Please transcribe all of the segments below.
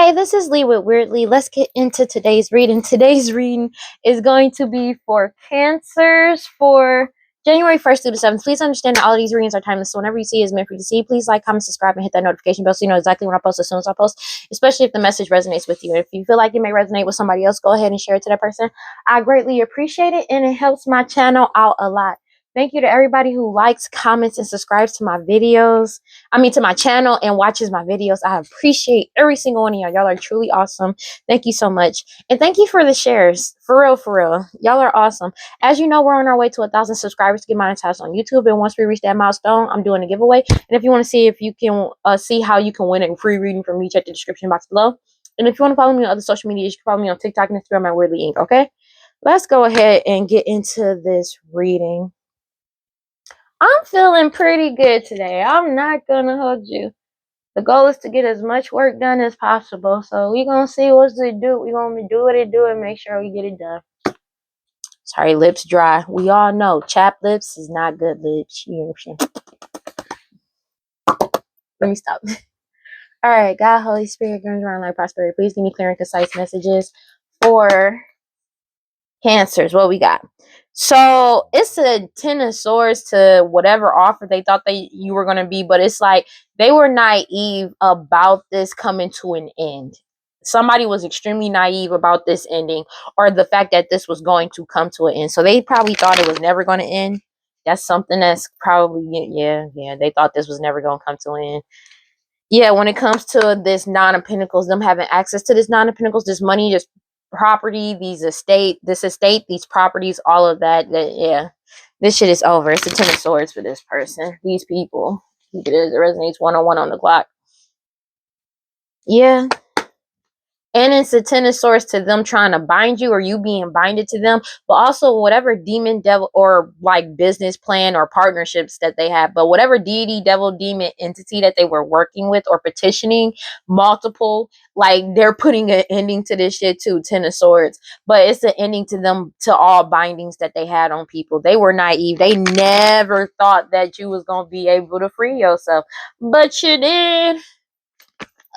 Hey, this is Lee with WeirdLee. Let's get into today's reading. Today's reading is going to be for Cancers for January 1st through the 7th. Please understand that all of these readings are timeless, so whenever you see it is meant for you to see. Please like, comment, subscribe, and hit that notification bell so you know exactly when I post as soon as I post, especially if the message resonates with you. If you feel like it may resonate with somebody else, go ahead and share it to that person. I greatly appreciate it, and it helps my channel out a lot. Thank you to everybody who likes, comments, and subscribes to my videos. To my channel and watches my videos. I appreciate every single one of y'all. Y'all are truly awesome. Thank you so much. And thank you for the shares. For real, for real. Y'all are awesome. As you know, we're on our way to 1,000 subscribers to get monetized on YouTube. And once we reach that milestone, I'm doing a giveaway. And if you want to see if you can see how you can win a free reading from me, check the description box below. And if you want to follow me on other social media, you can follow me on TikTok and Instagram at WeirdLee Inc. Okay? Let's go ahead and get into this reading. I'm feeling pretty good today. I'm not gonna hold you. The goal is to get as much work done as possible. So we're gonna see what's it do. We're gonna do what it do and make sure we get it done. Sorry, lips dry. We all know chapped lips is not good lips. You know what I'm saying? Let me stop. All right, God, Holy Spirit, guns around life, prosperity. Please give me clear and concise messages for Cancers. What we got? So it's a 10 of swords to whatever offer they thought you were going to be, but it's like they were naive about this coming to an end. Somebody was extremely naive about this ending, or the fact that this was going to come to an end. So they probably thought it was never going to end. That's something that's probably, yeah, they thought this was never going to come to an end. Yeah, when it comes to this Nine of Pentacles, them having access to this Nine of Pentacles, this money, just property, this estate, these properties, all of that, yeah, this shit is over. It's a 10 of swords for this person, these people. It resonates one-on-one on the clock. Yeah. And it's a 10 of swords to them trying to bind you or you being binded to them, but also whatever demon, devil, or like business plan or partnerships that they have, but whatever deity, devil, demon entity that they were working with or petitioning, multiple, like they're putting an ending to this shit too, 10 of swords. But it's an ending to them, to all bindings that they had on people. They were naive. They never thought that you was going to be able to free yourself, but you did.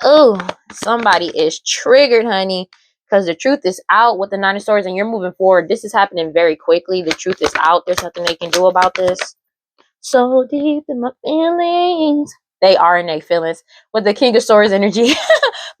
Oh, somebody is triggered, honey, because the truth is out with the Nine of Swords and you're moving forward. This is happening very quickly. The truth is out. There's nothing they can do about this. So deep in my feelings. They are in their feelings with the King of Swords energy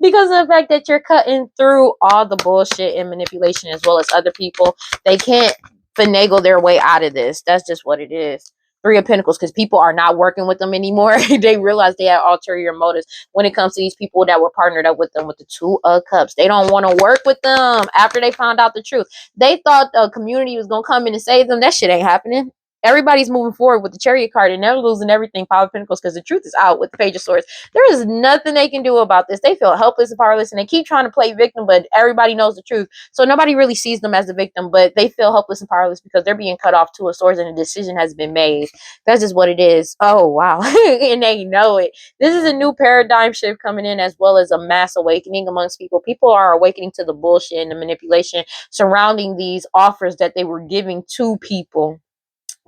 because of the fact that you're cutting through all the bullshit and manipulation as well as other people. They can't finagle their way out of this. That's just what it is. Three of Pentacles, because people are not working with them anymore. They realize they have ulterior motives when it comes to these people that were partnered up with them with the Two of Cups. They don't want to work with them after they found out the truth. They thought the community was going to come in and save them. That shit ain't happening. Everybody's moving forward with the Chariot card and they're losing everything, Five of Pentacles, because the truth is out with the Page of Swords. There is nothing they can do about this. They feel helpless and powerless and they keep trying to play victim, but everybody knows the truth. So nobody really sees them as the victim, but they feel helpless and powerless because they're being cut off, Two of Swords, and a decision has been made. That's just what it is. Oh, wow. And they know it. This is a new paradigm shift coming in as well as a mass awakening amongst people. People are awakening to the bullshit and the manipulation surrounding these offers that they were giving to people.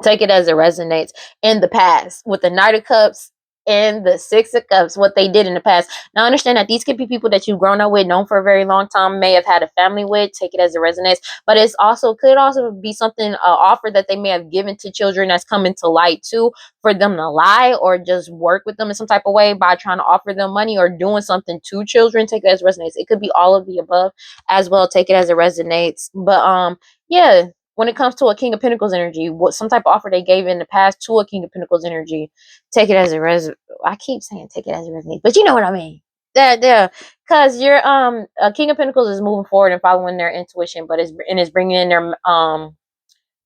Take it as it resonates. In the past with the Knight of Cups and the Six of Cups, what they did in the past. Now understand that these could be people that you've grown up with, known for a very long time, may have had a family with. Take it as it resonates. But it's also could also be something, offer that they may have given to children that's coming to light too, for them to lie or just work with them in some type of way by trying to offer them money or doing something to children. Take it as it resonates. It could be all of the above as well. Take it as it resonates. But yeah, when it comes to a King of Pentacles energy, what some type of offer they gave in the past to a King of Pentacles energy, take it as a I keep saying take it as a resonates, but you know what I mean. Yeah, because you're a King of Pentacles is moving forward and following their intuition, but it's bringing in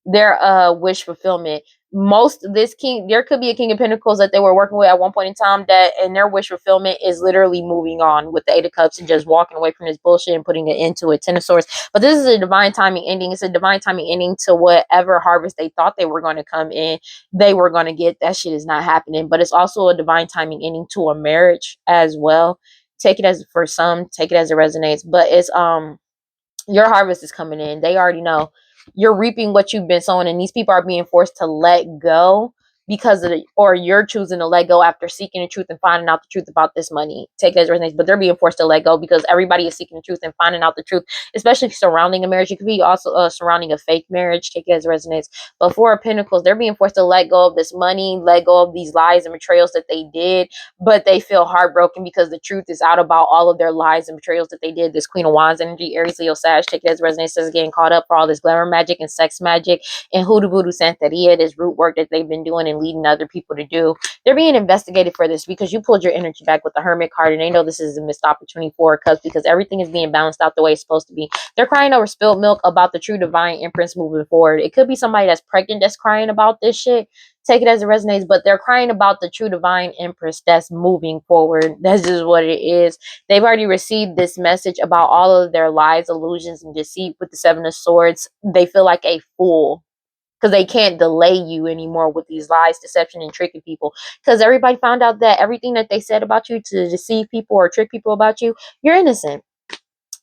their wish fulfillment. Most of this king, there could be a King of Pentacles that they were working with at one point in time that, and their wish fulfillment is literally moving on with the Eight of Cups and just walking away from this bullshit and putting it into a Ten of Swords. But this is a divine timing ending. It's a divine timing ending to whatever harvest they thought they were going to come in, they were going to get. That shit is not happening. But it's also a divine timing ending to a marriage as well. Take it as, for some, take it as it resonates. But it's your harvest is coming in. They already know. You're reaping what you've been sowing, and these people are being forced to let go because of or you're choosing to let go after seeking the truth and finding out the truth about this money. Take it as resonates, but they're being forced to let go because everybody is seeking the truth and finding out the truth, especially surrounding a marriage. It could be also surrounding a fake marriage. Take it as resonates. But Four of Pentacles, they're being forced to let go of this money, let go of these lies and betrayals that they did, but they feel heartbroken because the truth is out about all of their lies and betrayals that they did. This Queen of Wands energy, Aries, Leo, Sag, take it as resonates, says getting caught up for all this glamour magic and sex magic and hoodoo voodoo santeria, this root work that they've been doing and leading other people to do. They're being investigated for this because you pulled your energy back with the Hermit card, and they know this is a missed opportunity for Cups because everything is being balanced out the way it's supposed to be. They're crying over spilled milk about the true divine imprints moving forward. It could be somebody that's pregnant that's crying about this shit. Take it as it resonates, but they're crying about the true divine empress that's moving forward. That's just what it is. They've already received this message about all of their lies, illusions, and deceit with the Seven of Swords. They feel like a fool because they can't delay you anymore with these lies, deception, and tricking people. Because everybody found out that everything that they said about you to deceive people or trick people about you, you're innocent.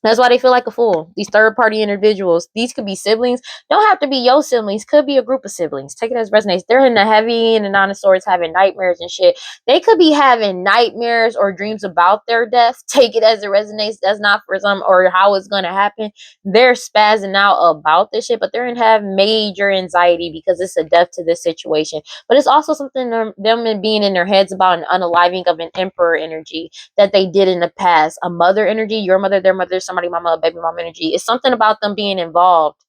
That's why they feel like a fool. These third-party individuals. These could be siblings. Don't have to be your siblings. Could be a group of siblings. Take it as resonates. They're in the heavy and the Nine of Swords having nightmares and shit. They could be having nightmares or dreams about their death. Take it as it resonates. That's not for some or how it's going to happen. They're spazzing out about this shit, but they're in have major anxiety because it's a death to this situation. But it's also something them being in their heads about an unaliving of an emperor energy that they did in the past. A mother energy, your mother, their mother, somebody mama, baby mama energy. It's something about them being involved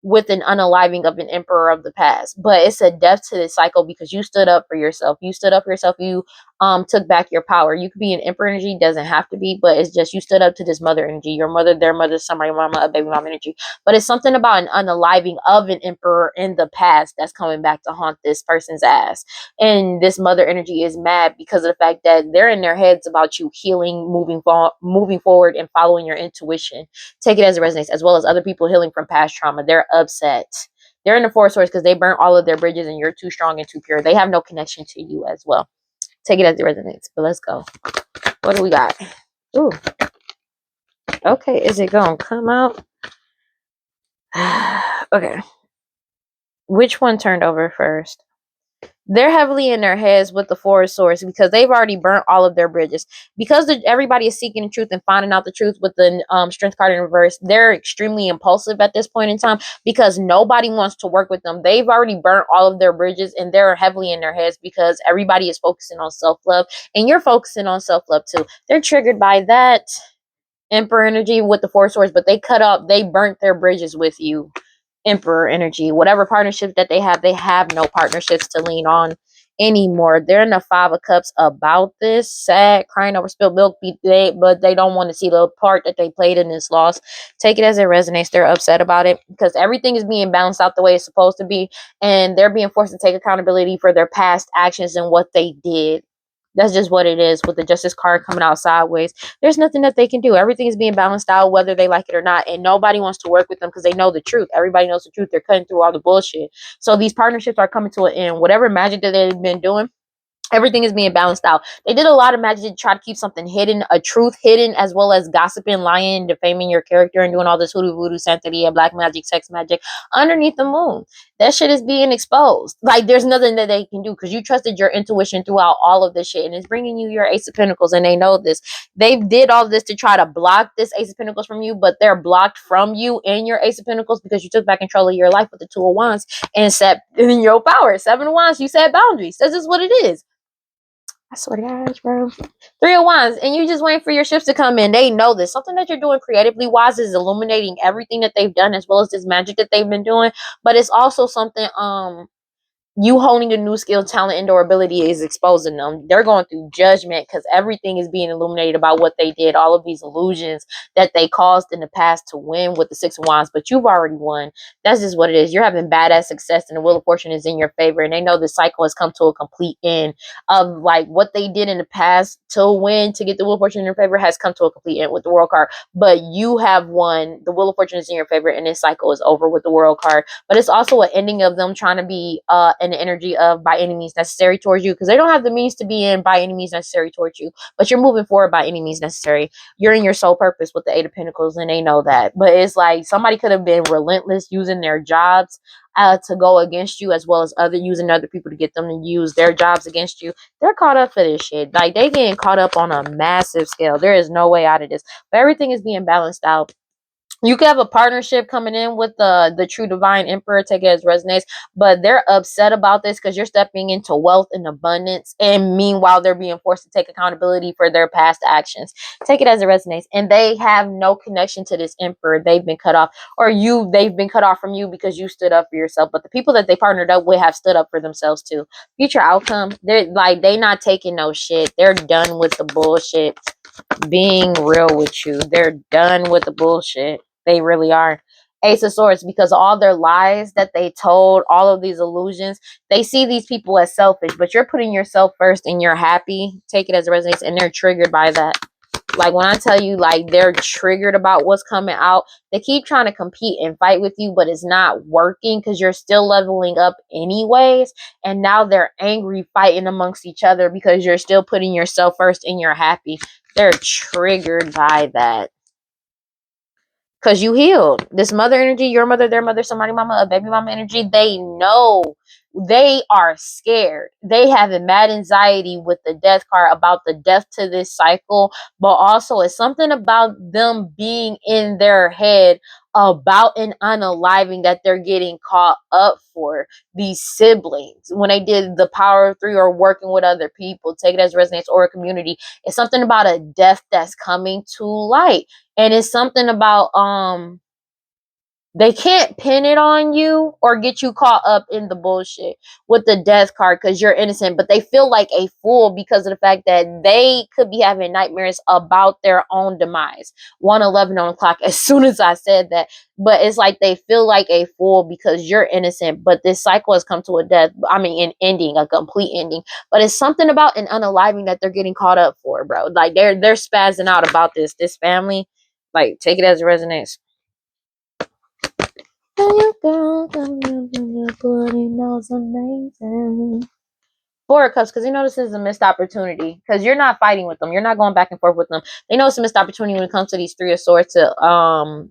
with an unaliving of an emperor of the past. But it's a death to this cycle because you stood up for yourself. You stood up for yourself. You took back your power. You could be an emperor energy, doesn't have to be, but it's just you stood up to this mother energy. Your mother, their mother, somebody mama, a baby mama energy. But it's something about an unaliving of an emperor in the past that's coming back to haunt this person's ass. And this mother energy is mad because of the fact that they're in their heads about you healing, moving forward and following your intuition. Take it as it resonates, as well as other people healing from past trauma. They're upset. They're in the Four Swords because they burnt all of their bridges and you're too strong and too pure. They have no connection to you as well. Take it as it resonates. But let's go. What do we got? Ooh. Okay, is it going to come out? Okay. Which one turned over first? They're heavily in their heads with the Four of Swords because they've already burnt all of their bridges. Because everybody is seeking the truth and finding out the truth with the Strength card in reverse, they're extremely impulsive at this point in time because nobody wants to work with them. They've already burnt all of their bridges and they're heavily in their heads because everybody is focusing on self-love and you're focusing on self-love too. They're triggered by that Emperor energy with the Four of Swords, but they burnt their bridges with you. Emperor energy, whatever partnerships that they have no partnerships to lean on anymore. They're in the Five of Cups about this, sad, crying over spilled milk, but they don't want to see the part that they played in this loss. Take it as it resonates. They're upset about it because everything is being balanced out the way it's supposed to be, and they're being forced to take accountability for their past actions and what they did. That's just what it is with the Justice card coming out sideways. There's nothing that they can do. Everything is being balanced out, whether they like it or not. And nobody wants to work with them because they know the truth. Everybody knows the truth. They're cutting through all the bullshit. So these partnerships are coming to an end. Whatever magic that they've been doing, everything is being balanced out. They did a lot of magic to try to keep something hidden, a truth hidden, as well as gossiping, lying, defaming your character, and doing all this hoodoo voodoo santeria, black magic, sex magic underneath the moon. That shit is being exposed. Like there's nothing that they can do because you trusted your intuition throughout all of this shit, and it's bringing you your Ace of Pentacles, and they know this. They did all this to try to block this Ace of Pentacles from you, but they're blocked from you and your Ace of Pentacles because you took back control of your life with the Two of Wands and set in your power. Seven of Wands, you set boundaries. That's just what it is. I swear to God, bro. Three of Wands, and you just waiting for your ships to come in. They know this. Something that you're doing creatively wise is illuminating everything that they've done as well as this magic that they've been doing. But it's also something you holding a new skill, talent, and or ability is exposing them. They're going through judgment because everything is being illuminated about what they did, all of these illusions that they caused in the past to win with the Six of Wands, but you've already won. That's just what it is. You're having badass success and the Wheel of Fortune is in your favor, and they know the cycle has come to a complete end of like what they did in the past to win, to get the Wheel of Fortune in your favor has come to a complete end with the World card, but you have won. The Wheel of Fortune is in your favor and this cycle is over with the World card, but it's also an ending of them trying to be in the energy of by any means necessary towards you, because they don't have the means to be in by any means necessary towards you, but you're moving forward by any means necessary. You're in your soul purpose with the Eight of Pentacles, and they know that. But it's like somebody could have been relentless using their jobs to go against you, as well as using other people to get them to use their jobs against you. They're caught up for this shit. Like, they getting caught up on a massive scale. There is no way out of this, but everything is being balanced out. You could have a partnership coming in with the true divine emperor, take it as resonates, but they're upset about this because you're stepping into wealth and abundance, and meanwhile they're being forced to take accountability for their past actions. Take it as it resonates, and they have no connection to this emperor. They've been cut off, or they've been cut off from you because you stood up for yourself. But the people that they partnered up with have stood up for themselves too. Future outcome, they not taking no shit. They're done with the bullshit. Being real with you, they're done with the bullshit. They really are. Ace of Swords, because all their lies that they told, all of these illusions, they see these people as selfish, but you're putting yourself first and you're happy. Take it as it resonates, and they're triggered by that. Like, when I tell you, like, they're triggered about what's coming out, they keep trying to compete and fight with you, but it's not working because you're still leveling up anyways. And now they're angry fighting amongst each other because you're still putting yourself first and you're happy. They're triggered by that. Because you healed. This mother energy, your mother, their mother, somebody mama, a baby mama energy, they know. They are scared. They have a mad anxiety with the death card about the death to this cycle, but also it's something about them being in their head about an unaliving that they're getting caught up for. These siblings, when they did the power of three or working with other people, take it as resonance, or a community, it's something about a death that's coming to light. And it's something about they can't pin it on you or get you caught up in the bullshit with the death card because you're innocent, but they feel like a fool because of the fact that they could be having nightmares about their own demise. 1:11 on the clock as soon as I said that. But it's like they feel like a fool because you're innocent, but this cycle has come to a death. I mean, an ending, a complete ending. But it's something about an unaliving that they're getting caught up for, bro. Like, they're spazzing out about this family. Like, take it as a resonance. Amazing. Four of Cups, because they know this is a missed opportunity. Because you're not fighting with them. You're not going back and forth with them. They know it's a missed opportunity when it comes to these Three of Swords to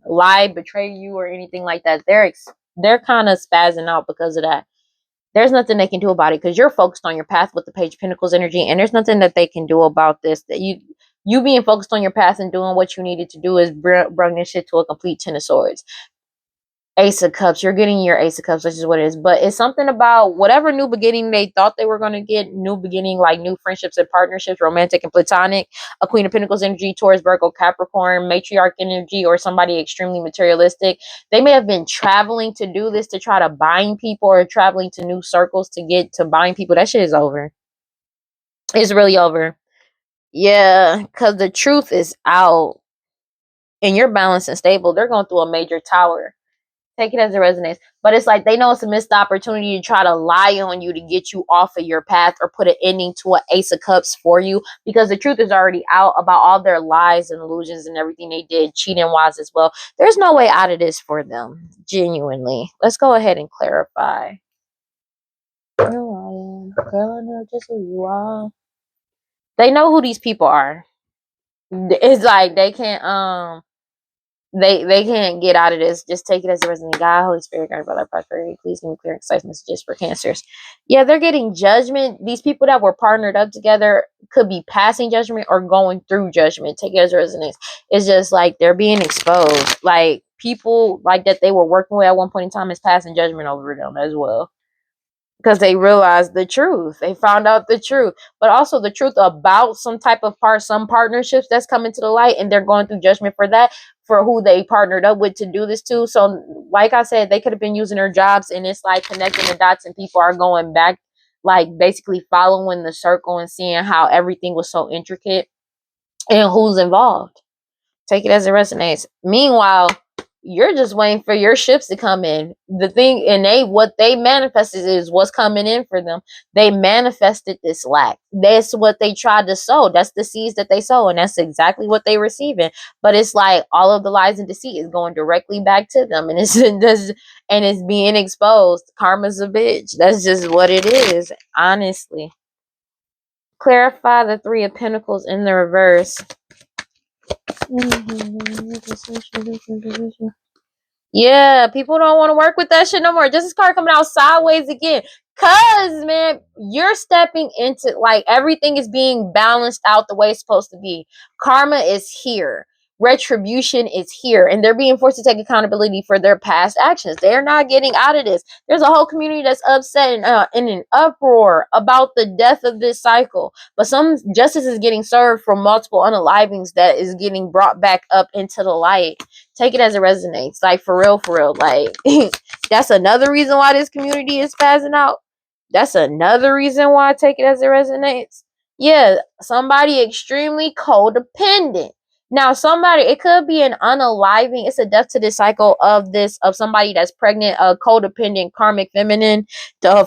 lie, betray you, or anything like that. They're kind of spazzing out because of that. There's nothing they can do about it because you're focused on your path with the Page of Pentacles energy, and there's nothing that they can do about this. That you being focused on your path and doing what you needed to do is bring this shit to a complete Ten of Swords. Ace of Cups, you're getting your Ace of Cups, which is what it is. But it's something about whatever new beginning they thought they were going to get, new beginning, like new friendships and partnerships, romantic and platonic, a Queen of Pentacles energy, Taurus, Virgo, Capricorn, matriarch energy, or somebody extremely materialistic. They may have been traveling to do this to try to bind people, or traveling to new circles to get to bind people. That shit is over. It's really over. Yeah, because the truth is out and you're balanced and stable. They're going through a major tower. Take it as it resonates. But it's like they know it's a missed opportunity to try to lie on you to get you off of your path or put an ending to an Ace of Cups for you, because the truth is already out about all their lies and illusions and everything they did, cheating wise as well. There's no way out of this for them, genuinely. Let's go ahead and clarify. No, I am. Girl, I know just who you are. They know who these people are. It's like they can't they can't get out of this. Just take it as a resident. God, Holy Spirit, God, brother, prosperity. Please give me clear and concise messages for cancers. Yeah, they're getting judgment. These people that were partnered up together could be passing judgment or going through judgment. Take it as a resonance. It's just like they're being exposed. Like, people like that they were working with at one point in time is passing judgment over them as well, because they realized the truth. They found out the truth, but also the truth about some partnerships that's coming to the light, and they're going through judgment for that, for who they partnered up with to do this to. So, like I said, they could have been using their jobs, and it's like connecting the dots, and people are going back, like basically following the circle and seeing how everything was so intricate and who's involved. Take it as it resonates. Meanwhile, You're just waiting for your ships to come in. The thing, and what they manifested is what's coming in for them. They manifested this lack. That's what they tried to sow. That's the seeds that they sow, and that's exactly what they receiving. But it's like all of the lies and deceit is going directly back to them, and it's being exposed. Karma's a bitch. That's just what it is, honestly. Clarify the Three of Pentacles in the reverse. Yeah, people don't want to work with that shit no more. Just this card coming out sideways again. Cause man, you're stepping into, like, everything is being balanced out the way it's supposed to be. Karma is here. Retribution is here. And they're being forced to take accountability for their past actions. They're not getting out of this. There's a whole community that's upset and in an uproar about the death of this cycle. But some justice is getting served for multiple unalivings that is getting brought back up into the light. Take it as it resonates. Like, for real. Like, that's another reason why this community is spazzing out. That's another reason why I take it as it resonates. Yeah, somebody extremely codependent. Now, somebody, it could be an unaliving. It's a death to this cycle of somebody that's pregnant, a codependent karmic feminine,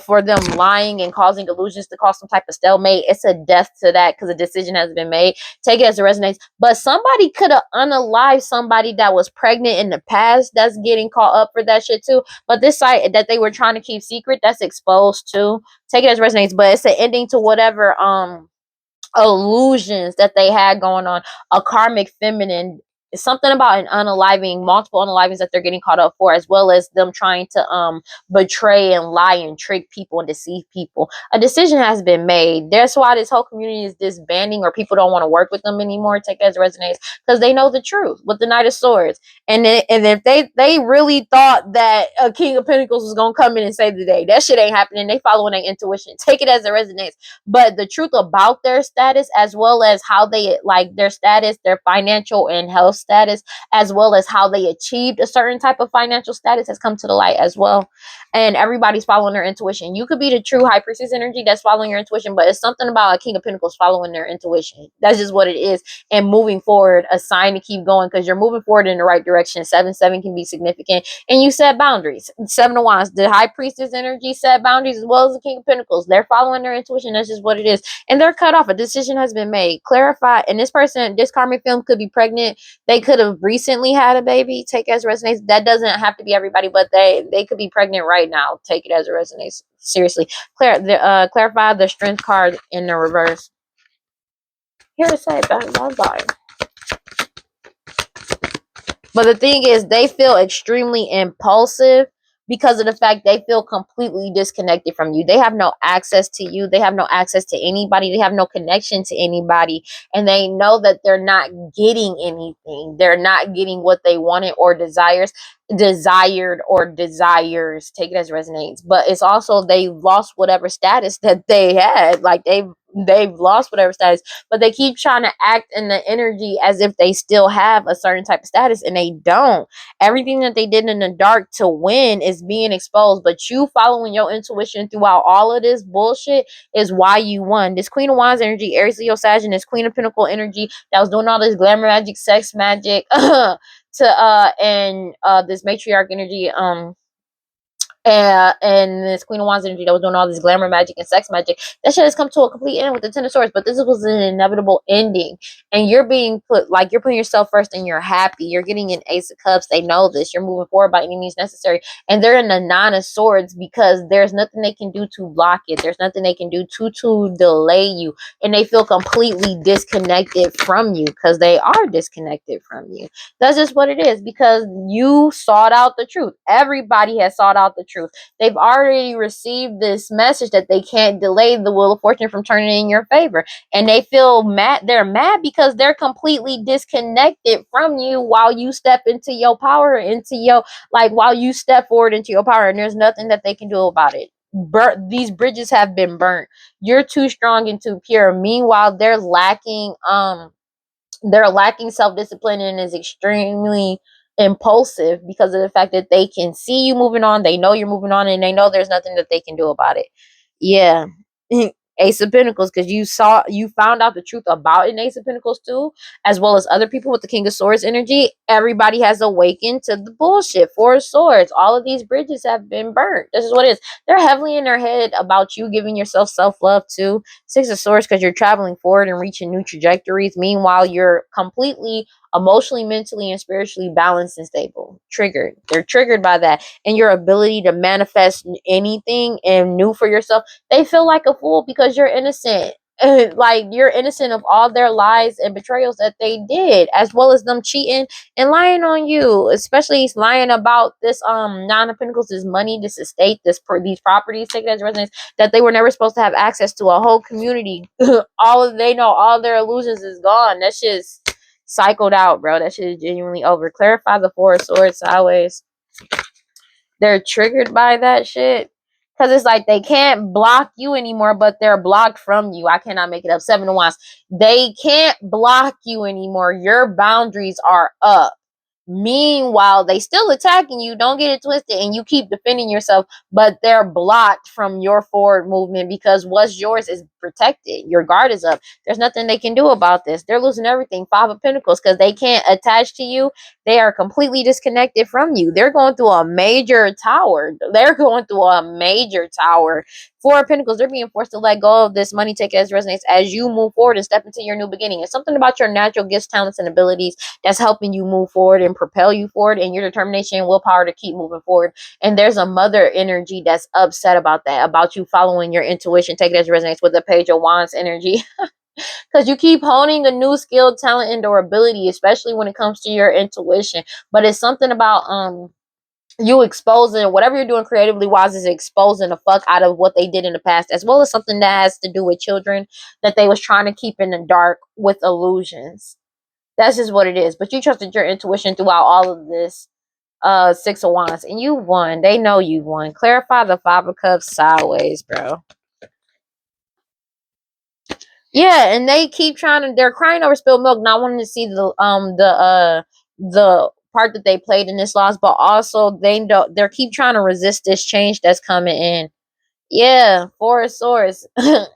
for them lying and causing illusions to cause some type of stalemate. It's a death to that because a decision has been made. Take it as it resonates. But somebody could have unalived somebody that was pregnant in the past that's getting caught up for that shit too. But this site that they were trying to keep secret, that's exposed too. Take it as it resonates. But it's an ending to whatever illusions that they had going on. A karmic feminine, something about an unaliving, multiple unalivings that they're getting caught up for, as well as them trying to betray and lie and trick people and deceive people. A decision has been made. That's why this whole community is disbanding, or people don't want to work with them anymore. Take it as it resonates, because they know the truth with the Knight of Swords. And if they really thought that a King of Pentacles was gonna come in and save the day, that shit ain't happening. They following their intuition. Take it as it resonates. But the truth about their status, as well as how they, like, their status, their financial and health status, as well as how they achieved a certain type of financial status, has come to the light as well. And everybody's following their intuition. You could be the true high priestess energy that's following your intuition, but it's something about a King of Pentacles following their intuition. That's just what it is. And moving forward, a sign to keep going, because you're moving forward in the right direction. 7-7 can be significant. And you set boundaries. 7 of Wands, the high priestess energy set boundaries, as well as the King of Pentacles. They're following their intuition. That's just what it is. And they're cut off. A decision has been made. Clarify. And this person, this karmic film, could be pregnant. They could have recently had a baby. Take it as it resonates. That doesn't have to be everybody, but they could be pregnant right now. Take it as it resonates. Seriously. Clarify the Strength card in the reverse. Here to say bye. But the thing is, they feel extremely impulsive because of the fact they feel completely disconnected from you. They have no access to you. They have no access to anybody. They have no connection to anybody. And they know that they're not getting anything. They're not getting what they wanted or desired or desires. Take it as it resonates. But it's also, they lost whatever status that they had. Like, they've lost whatever status, but they keep trying to act in the energy as if they still have a certain type of status, and they don't. Everything that they did in the dark to win is being exposed, but you following your intuition throughout all of this bullshit is why you won. This Queen of Wands energy, Aries, Leo, Sag, and this Queen of Pentacle energy that was doing all this glamour magic, sex magic, this matriarch energy, and this Queen of Wands energy that was doing all this glamour magic and sex magic, that shit has come to a complete end with the Ten of Swords. But this was an inevitable ending, and you're being put, like, you're putting yourself first, and you're happy. You're getting an Ace of Cups. They know this. You're moving forward by any means necessary, and they're in the Nine of Swords because there's nothing they can do to block it. There's nothing they can do to delay you, and they feel completely disconnected from you because they are disconnected from you. That's just what it is, because you sought out the truth. Everybody has sought out the truth. They've already received this message that they can't delay the wheel of fortune from turning in your favor, and they feel mad. They're mad because they're completely disconnected from you while you step into your power, while you step forward into your power, and there's nothing that they can do about it. These bridges have been burnt. You're too strong and too pure. Meanwhile, they're lacking self-discipline and is extremely impulsive because of the fact that they can see you moving on, they know you're moving on, and they know there's nothing that they can do about it. Yeah. Ace of Pentacles, because you found out the truth about an Ace of Pentacles too, as well as other people with the King of Swords energy. Everybody has awakened to the bullshit. Four of Swords. All of these bridges have been burnt. This is what it is. They're heavily in their head about you giving yourself self-love too. Six of Swords, because you're traveling forward and reaching new trajectories. Meanwhile, you're completely emotionally, mentally, and spiritually balanced and stable. Triggered. They're triggered by that. And your ability to manifest anything and new for yourself. They feel like a fool because you're innocent. Like you're innocent of all their lies and betrayals that they did, as well as them cheating and lying on you, especially lying about this Nine of Pentacles, this money, this estate, these properties taken as residence, that they were never supposed to have access to a whole community. They know all their illusions is gone. That shit's cycled out, bro. That shit is genuinely over. Clarify the Four of Swords sideways. They're triggered by that shit. Because it's like they can't block you anymore, but they're blocked from you. I cannot make it up. Seven of Wands. They can't block you anymore. Your boundaries are up. Meanwhile, they still attacking you. Don't get it twisted. And you keep defending yourself, but they're blocked from your forward movement because what's yours is protected. Your guard is up. There's nothing they can do about this. They're losing everything. Five of Pentacles, because they can't attach to you. They are completely disconnected from you. They're going through a major tower. Four of Pentacles, they're being forced to let go of this money, take it as resonates as you move forward and step into your new beginning. It's something about your natural gifts, talents, and abilities that's helping you move forward and propel you forward, and your determination and willpower to keep moving forward. And there's a mother energy that's upset about that, about you following your intuition. Take it as resonates with the Page of Wands energy. Because you keep honing a new skill, talent, and or ability, especially when it comes to your intuition. But it's something about you exposing whatever you're doing creatively wise is exposing the fuck out of what they did in the past, as well as something that has to do with children that they was trying to keep in the dark with illusions. That's just what it is. But you trusted your intuition throughout all of this. Six of Wands, and you won. They know you won. Clarify the Five of Cups sideways, bro. Yeah, and they keep they're crying over spilled milk, not wanting to see the part that they played in this loss, but also they keep trying to resist this change that's coming in. Yeah, Four of Swords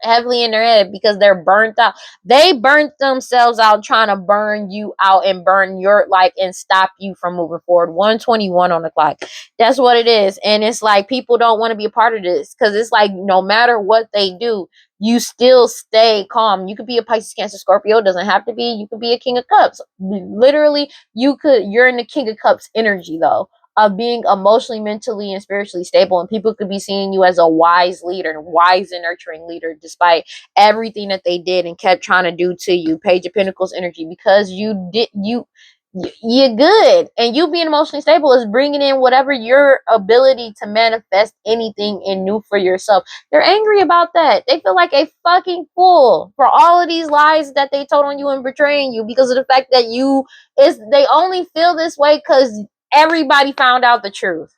heavily in their head because they're burnt out. They burnt themselves out trying to burn you out and burn your and stop you from moving forward. 121 on the clock. That's what it is. And it's like people don't want to be a part of this because it's like no matter what they do, you still stay calm. You could be a Pisces, Cancer, Scorpio. It doesn't have to be. You could be a King of Cups. Literally, you're in the King of Cups energy though, of being emotionally, mentally, and spiritually stable. And people could be seeing you as a wise leader, wise and nurturing leader, despite everything that they did and kept trying to do to you. Page of Pentacles energy, because you're good. And you being emotionally stable is bringing in whatever your ability to manifest anything and new for yourself. They're angry about that. They feel like a fucking fool for all of these lies that they told on you and betraying you because of the fact that they only feel this way because everybody found out the truth.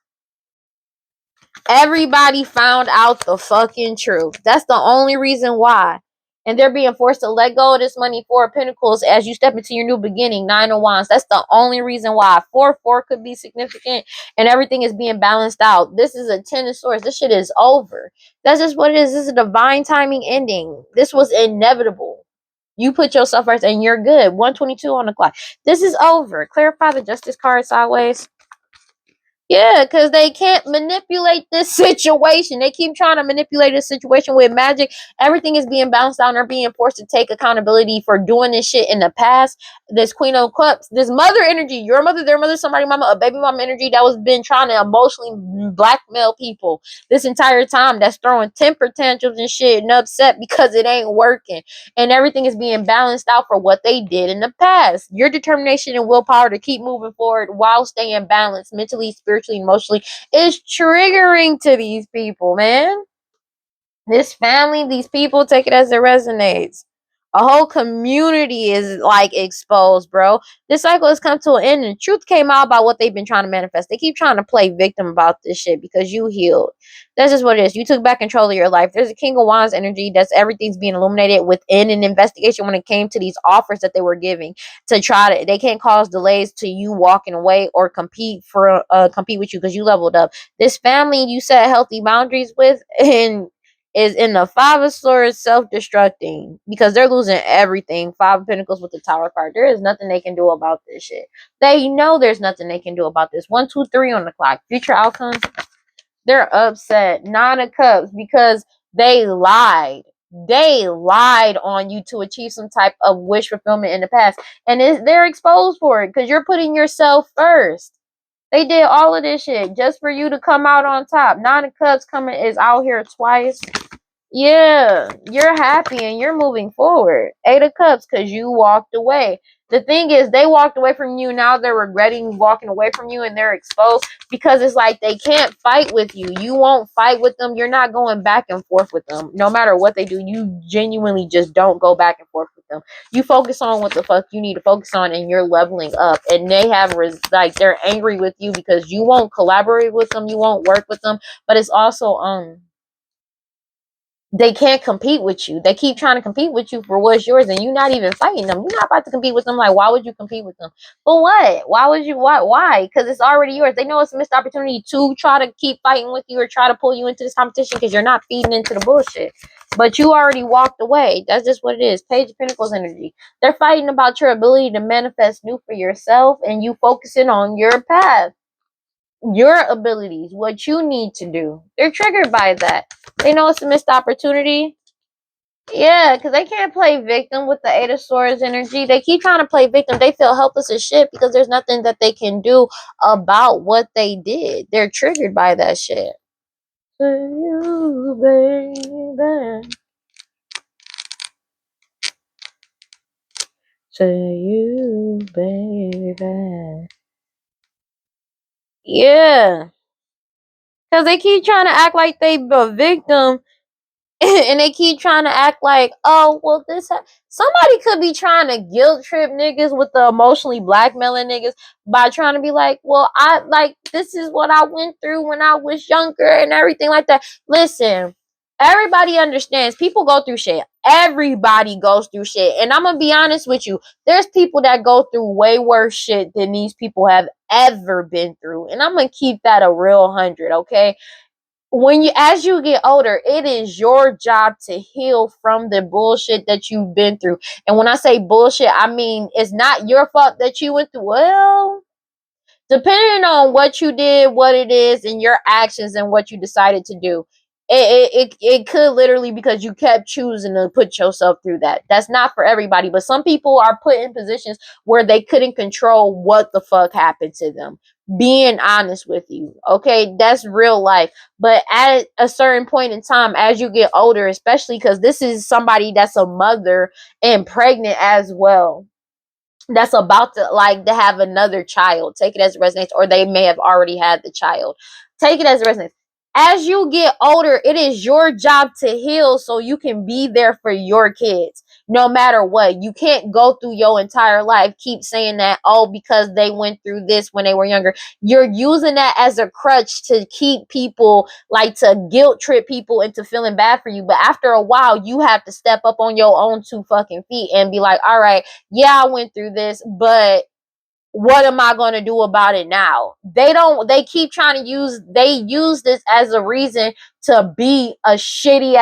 Everybody found out the fucking truth. That's the only reason why. And they're being forced to let go of this money. Four of Pentacles as you step into your new beginning. Nine of Wands. That's the only reason why. 4-4 could be significant. And everything is being balanced out. This is a Ten of Swords. This shit is over. That's just what it is. This is a divine timing ending. This was inevitable. You put yourself first and you're good. 122 on the clock. This is over. Clarify the Justice card sideways. Yeah, because they can't manipulate this situation. They keep trying to manipulate this situation with magic. Everything is being bounced out and they're being forced to take accountability for doing this shit in the past. This Queen of Cups, this mother energy, your mother, their mother, somebody mama, a baby mama energy that was been trying to emotionally blackmail people this entire time, that's throwing temper tantrums and shit and upset because it ain't working. And everything is being balanced out for what they did in the past. Your determination and willpower to keep moving forward while staying balanced mentally, spiritually, emotionally is triggering to these people, man. This family, these people, take it as it resonates. A whole community is exposed, bro. This cycle has come to an end and truth came out about what they've been trying to manifest. They keep trying to play victim about this shit because you healed. That's just what it is. You took back control of your life. There's a King of Wands energy that's everything's being illuminated within an investigation when it came to these offers that they were giving to try to, they can't cause delays to you walking away or compete with you because you leveled up. This family you set healthy boundaries with, and is in the Five of Swords self-destructing because they're losing everything. Five of Pentacles with the Tower card. There is nothing they can do about this shit. They know there's nothing they can do about this. 1, 2, 3 on the clock. Future outcomes. They're upset. Nine of Cups because they lied. They lied on you to achieve some type of wish fulfillment in the past. And they're exposed for it because you're putting yourself first. They did all of this shit just for you to come out on top. Nine of Cups coming is out here twice. Yeah, you're happy and you're moving forward. Eight of Cups because you walked away. The thing is, they walked away from you. Now they're regretting walking away from you and they're exposed because it's like they can't fight with you. You won't fight with them. You're not going back and forth with them. No matter what they do, you genuinely just don't go back and forth with them. You focus on what the fuck you need to focus on and you're leveling up. And they have, like, they're angry with you because you won't collaborate with them. You won't work with them. But it's also, they can't compete with you. They keep trying to compete with you for what's yours, and you're not even fighting them. You're not about to compete with them. Like, why would you compete with them? For what? Why would you? Why? Because it's already yours. They know it's a missed opportunity to try to keep fighting with you or try to pull you into this competition because you're not feeding into the bullshit. But you already walked away. That's just what it is. Page of Pentacles energy. They're fighting about your ability to manifest new for yourself, and you focusing on your path, your abilities, what you need to do. They're triggered by that. They know it's a missed opportunity. Yeah, because they can't play victim with the Eight of Swords energy. They keep trying to play victim. They feel helpless as shit because there's nothing that they can do about what they did. They're triggered by that shit. To you, baby. To you, baby. Yeah. Because they keep trying to act like they a victim. And they keep trying to act like, oh, well, somebody could be trying to guilt trip niggas with the emotionally blackmailing niggas by trying to be like, well, this is what I went through when I was younger and everything like that. Listen, everybody understands people go through shit. Everybody goes through shit. And I'm going to be honest with you. There's people that go through way worse shit than these people have ever been through. And I'm going to keep that a real 100, okay? As you get older, it is your job to heal from the bullshit that you've been through. And when I say bullshit, I mean it's not your fault that you went through. Well, depending on what you did, what it is, and your actions and what you decided to do, it could literally because you kept choosing to put yourself through that. That's not for everybody, but some people are put in positions where they couldn't control what the fuck happened to them. Being honest with you, okay, that's real life. But at a certain point in time, as you get older, especially because this is somebody that's a mother and pregnant as well, that's about to have another child. Take it as a resonance, or they may have already had the child. Take it as a resonance. As you get older, it is your job to heal so you can be there for your kids no matter what. You can't go through your entire life keep saying that, oh, because they went through this when they were younger. You're using that as a crutch to keep people, like, to guilt trip people into feeling bad for you. But after a while, you have to step up on your own 2 fucking feet and be like, all right, yeah, I went through this, but what am I going to do about it now? They keep trying to use this as a reason to be shitty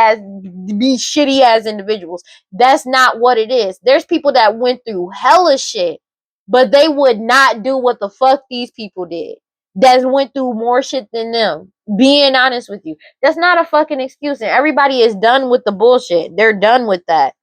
as individuals. That's not what it is. There's people that went through hella shit, but they would not do what the fuck these people did. That went through more shit than them. Being honest with you. That's not a fucking excuse. And everybody is done with the bullshit. They're done with that.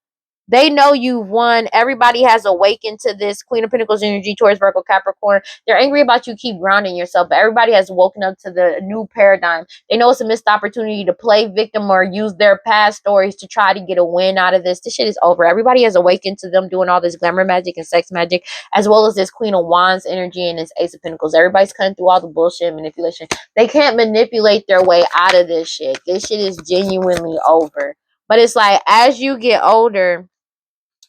They know you've won. Everybody has awakened to this Queen of Pentacles energy, Taurus, Virgo, Capricorn. They're angry about you keep grounding yourself, but everybody has woken up to the new paradigm. They know it's a missed opportunity to play victim or use their past stories to try to get a win out of this. This shit is over. Everybody has awakened to them doing all this glamour magic and sex magic, as well as this Queen of Wands energy and this Ace of Pentacles. Everybody's cutting through all the bullshit and manipulation. They can't manipulate their way out of this shit. This shit is genuinely over. But it's like, as you get older,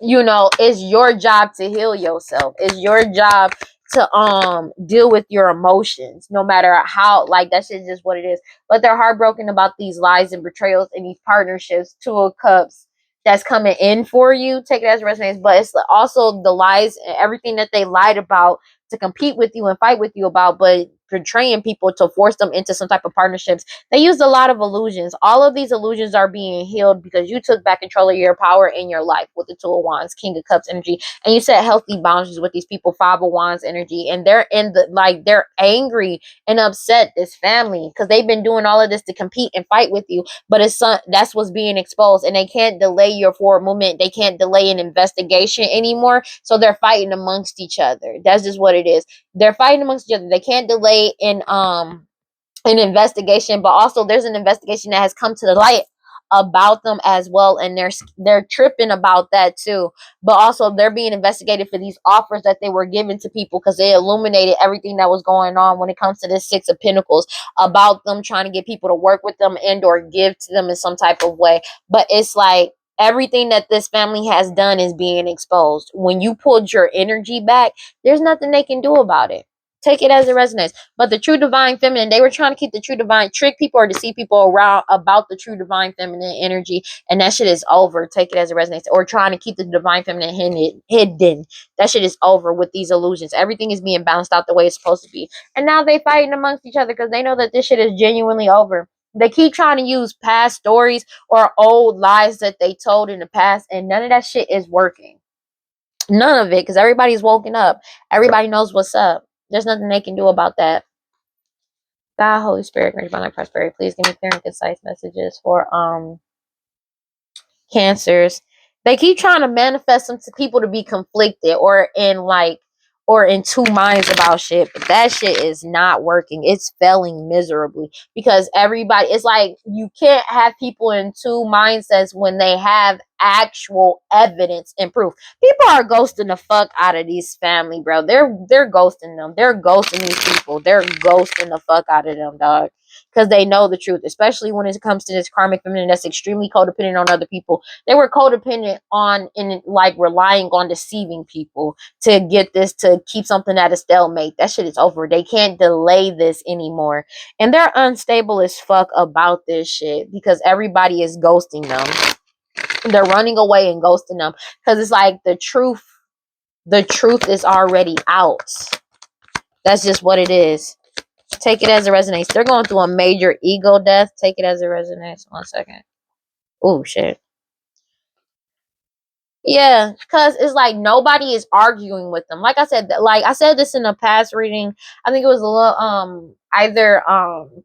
it's your job to heal yourself. It's your job to deal with your emotions, no matter how, like, that shit's just what it is. But they're heartbroken about these lies and betrayals and these partnerships. 2 of Cups that's coming in for you. Take it as a resonance. But it's also the lies and everything that they lied about to compete with you and fight with you about. But portraying people to force them into some type of partnerships. They used a lot of illusions. All of these illusions are being healed because you took back control of your power in your life with the Two of Wands, King of Cups energy, and you set healthy boundaries with these people, Five of Wands energy, and they're in the like they're angry and upset, this family, because they've been doing all of this to compete and fight with you, but that's what's being exposed, and they can't delay your forward movement. They can't delay an investigation anymore, so they're fighting amongst each other. That's just what it is. They're fighting amongst each other. They can't delay in an investigation, but also there's an investigation that has come to the light about them as well, and they're tripping about that too. But also they're being investigated for these offers that they were given to people, because they illuminated everything that was going on when it comes to this Six of Pentacles, about them trying to get people to work with them and or give to them in some type of way. But it's like everything that this family has done is being exposed. When you pulled your energy back, there's nothing they can do about it. Take it as it resonates. But the true divine feminine, they were trying to keep the true divine, trick people or deceive people around about the true divine feminine energy, and that shit is over. Take it as it resonates. Or trying to keep the divine feminine hidden. That shit is over with these illusions. Everything is being balanced out the way it's supposed to be. And now they fighting amongst each other because they know that this shit is genuinely over. They keep trying to use past stories or old lies that they told in the past, and none of that shit is working. None of it, because everybody's woken up. Everybody knows what's up. There's nothing they can do about that. God, Holy Spirit, grant my prosperity. Please give me clear and concise messages for Cancers. They keep trying to manifest them to people to be conflicted or in two minds about shit, but that shit is not working. It's failing miserably because everybody, it's like you can't have people in two mindsets when they have actual evidence and proof. People are ghosting the fuck out of these family, bro. They're ghosting them. They're ghosting these people. They're ghosting the fuck out of them, dog. Because they know the truth, especially when it comes to this karmic feminine that's extremely codependent on other people. They were codependent on and like relying on deceiving people to get this, to keep something at a stalemate. That shit is over. They can't delay this anymore. And they're unstable as fuck about this shit because everybody is ghosting them. They're running away and ghosting them because it's like the truth is already out. That's just what it is. Take it as it resonates. They're going through a major ego death. Take it as it resonates. 1 second. Oh, shit. Yeah, because it's like nobody is arguing with them. Like I said this in a past reading. I think it was a little either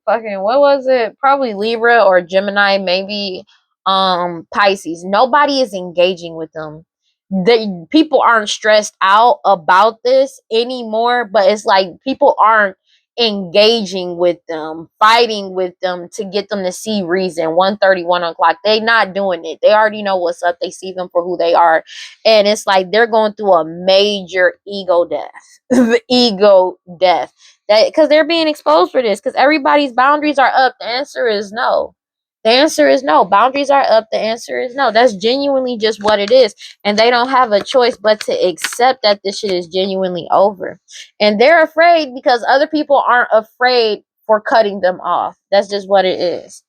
fucking what was it? Probably Libra or Gemini, maybe Pisces. Nobody is engaging with them. The people aren't stressed out about this anymore, but it's like people aren't engaging with them, fighting with them to get them to see reason. 1:30, 1 o'clock. They not doing it. They already know what's up. They see them for who they are. And it's like they're going through a major ego death. Ego death. That because they're being exposed for this. Because everybody's boundaries are up. The answer is no. The answer is no. Boundaries are up. The answer is no. That's genuinely just what it is. And they don't have a choice but to accept that this shit is genuinely over. And they're afraid because other people aren't afraid for cutting them off. That's just what it is.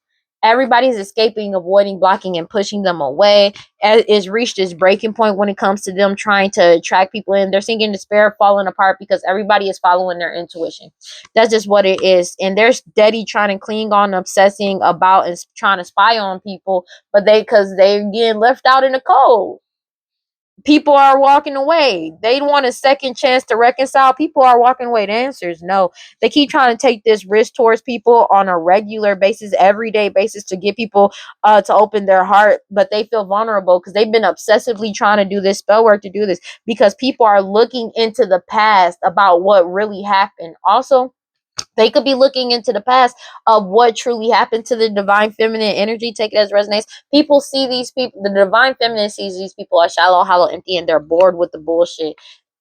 Everybody's escaping, avoiding, blocking, and pushing them away. It's reached this breaking point when it comes to them trying to attract people in. They're sinking despair, falling apart because everybody is following their intuition. That's just what it is. And they're steady trying to cling on, obsessing about, and trying to spy on people, but because they're getting left out in the cold. People are walking away. They want a second chance to reconcile. People are walking away. The answer is no. They keep trying to take this risk towards people on a regular basis, everyday basis, to get people to open their heart, but they feel vulnerable because they've been obsessively trying to do this spell work to do this because people are looking into the past about what really happened. Also, they could be looking into the past of what truly happened to the divine feminine energy. Take it as resonates. People see these people, the divine feminine sees these people as shallow, hollow, empty, and they're bored with the bullshit.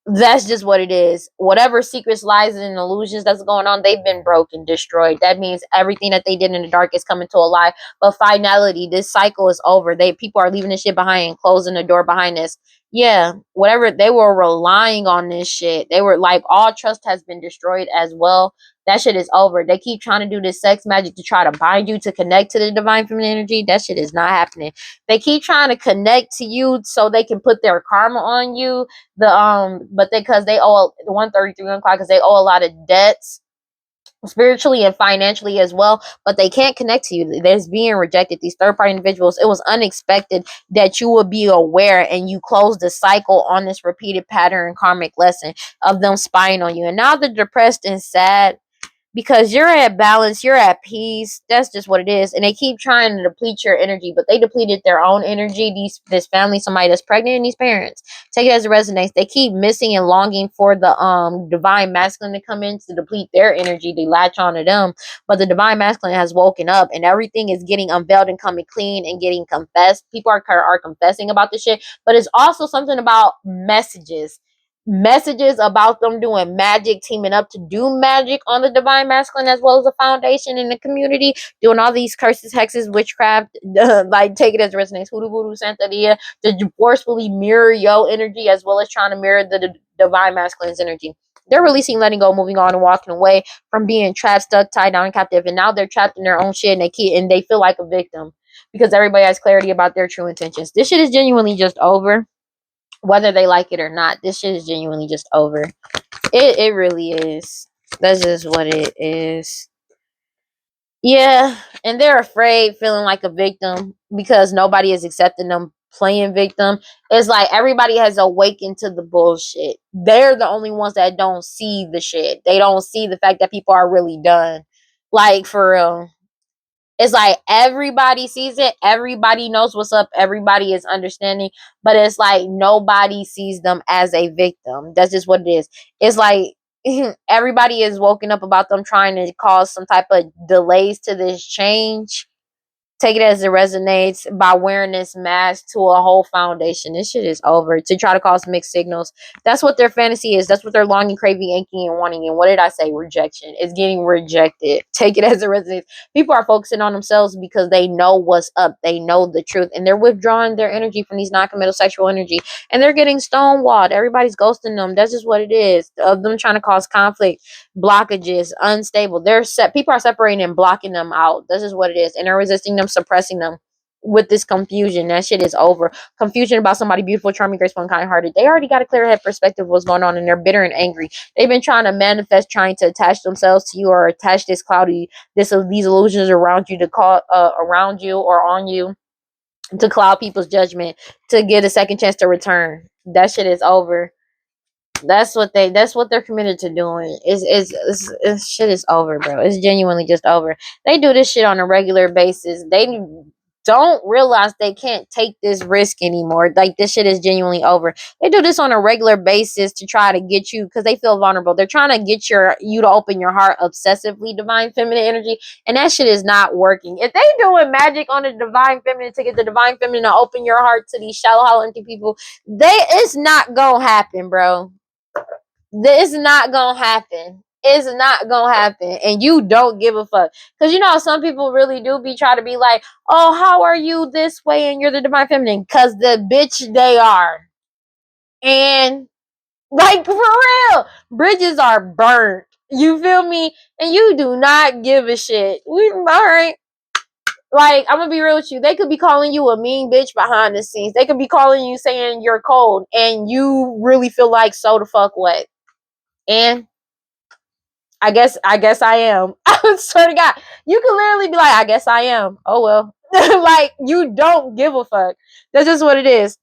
That's just what it is. Whatever secrets, lies, and illusions that's going on, they've been broken, destroyed. That means everything that they did in the dark is coming to a lie. But finality, this cycle is over. People are leaving this shit behind and closing the door behind this. Yeah, whatever, they were relying on this shit. They were like, all trust has been destroyed as well. That shit is over. They keep trying to do this sex magic to try to bind you to connect to the divine feminine energy. That shit is not happening. They keep trying to connect to you so they can put their karma on you. But because they owe 1:33 o'clock because they owe a lot of debts. spiritually and financially as well, but they can't connect to you. There's being rejected. These third party individuals, it was unexpected that you would be aware and you close the cycle on this repeated pattern karmic lesson of them spying on you. And now they're depressed and sad because you're at balance, you're at peace. That's just what it is. And they keep trying to deplete your energy, but they depleted their own energy. This family, somebody that's pregnant, and these parents. Take it as it resonates. They keep missing and longing for the divine masculine to come in to deplete their energy. They latch on to them. But the divine masculine has woken up and everything is getting unveiled and coming clean and getting confessed. People are confessing about this shit. But it's also something about messages about them doing magic, teaming up to do magic on the divine masculine as well as the foundation in the community, doing all these curses, hexes, witchcraft, like take it as it resonates, hoodoo voodoo santeria, to forcefully mirror your energy as well as trying to mirror the divine masculine's energy. They're releasing, letting go, moving on, and walking away from being trapped, stuck, tied down, and captive. And now they're trapped in their own shit, and they feel like a victim because everybody has clarity about their true intentions. This shit is genuinely just over, whether they like it or not. This shit is genuinely just over. It really is. That's just what it is. Yeah, and they're afraid, feeling like a victim because nobody is accepting them playing victim. It's like everybody has awakened to the bullshit. They're the only ones that don't see the shit. They don't see the fact that people are really done. Like, for real. It's like everybody sees it, everybody knows what's up, everybody is understanding, but it's like nobody sees them as a victim. That's just what it is. It's like everybody is woken up about them trying to cause some type of delays to this change. Take it as it resonates by wearing this mask to a whole foundation. This shit is over. To try to cause mixed signals. That's what their fantasy is. That's what they're longing, craving, aching, and wanting. And what did I say? Rejection. It's getting rejected. Take it as it resonates. People are focusing on themselves because they know what's up. They know the truth. And they're withdrawing their energy from these non-committal sexual energy. And they're getting stonewalled. Everybody's ghosting them. That's just what it is. Of them trying to cause conflict, blockages, unstable. People are separating and blocking them out. This is what it is. And they're resisting them, suppressing them with this confusion. That shit is over. Confusion about somebody beautiful, charming, graceful, and kind-hearted. They already got a clear head perspective of what's going on, and they're bitter and angry. They've been trying to manifest, trying to attach themselves to you or attach these illusions around you to call around you or on you to cloud people's judgment to get a second chance to return. That shit is over. That's what they're committed to doing. It's shit is over, bro. It's genuinely just over. They do this shit on a regular basis. They don't realize they can't take this risk anymore. Like, this shit is genuinely over. They do this on a regular basis to try to get you because they feel vulnerable. They're trying to get you to open your heart obsessively, divine feminine energy, and that shit is not working. If they doing magic on the divine feminine to get the divine feminine to open your heart to these shallow, hollow, empty people, it's not gonna happen, bro. It's not gonna happen. It's not gonna happen. And you don't give a fuck. Because you know some people really do be trying to be like, oh, how are you this way and you're the divine feminine? Because the bitch they are. And like, for real, bridges are burnt. You feel me? And you do not give a shit. Alright. Like, I'm gonna be real with you. They could be calling you a mean bitch behind the scenes. They could be calling you saying you're cold. And you really feel like so the fuck what? And I guess I am. I swear to God, you can literally be like, I guess I am. Oh well. Like, you don't give a fuck. That's just what it is.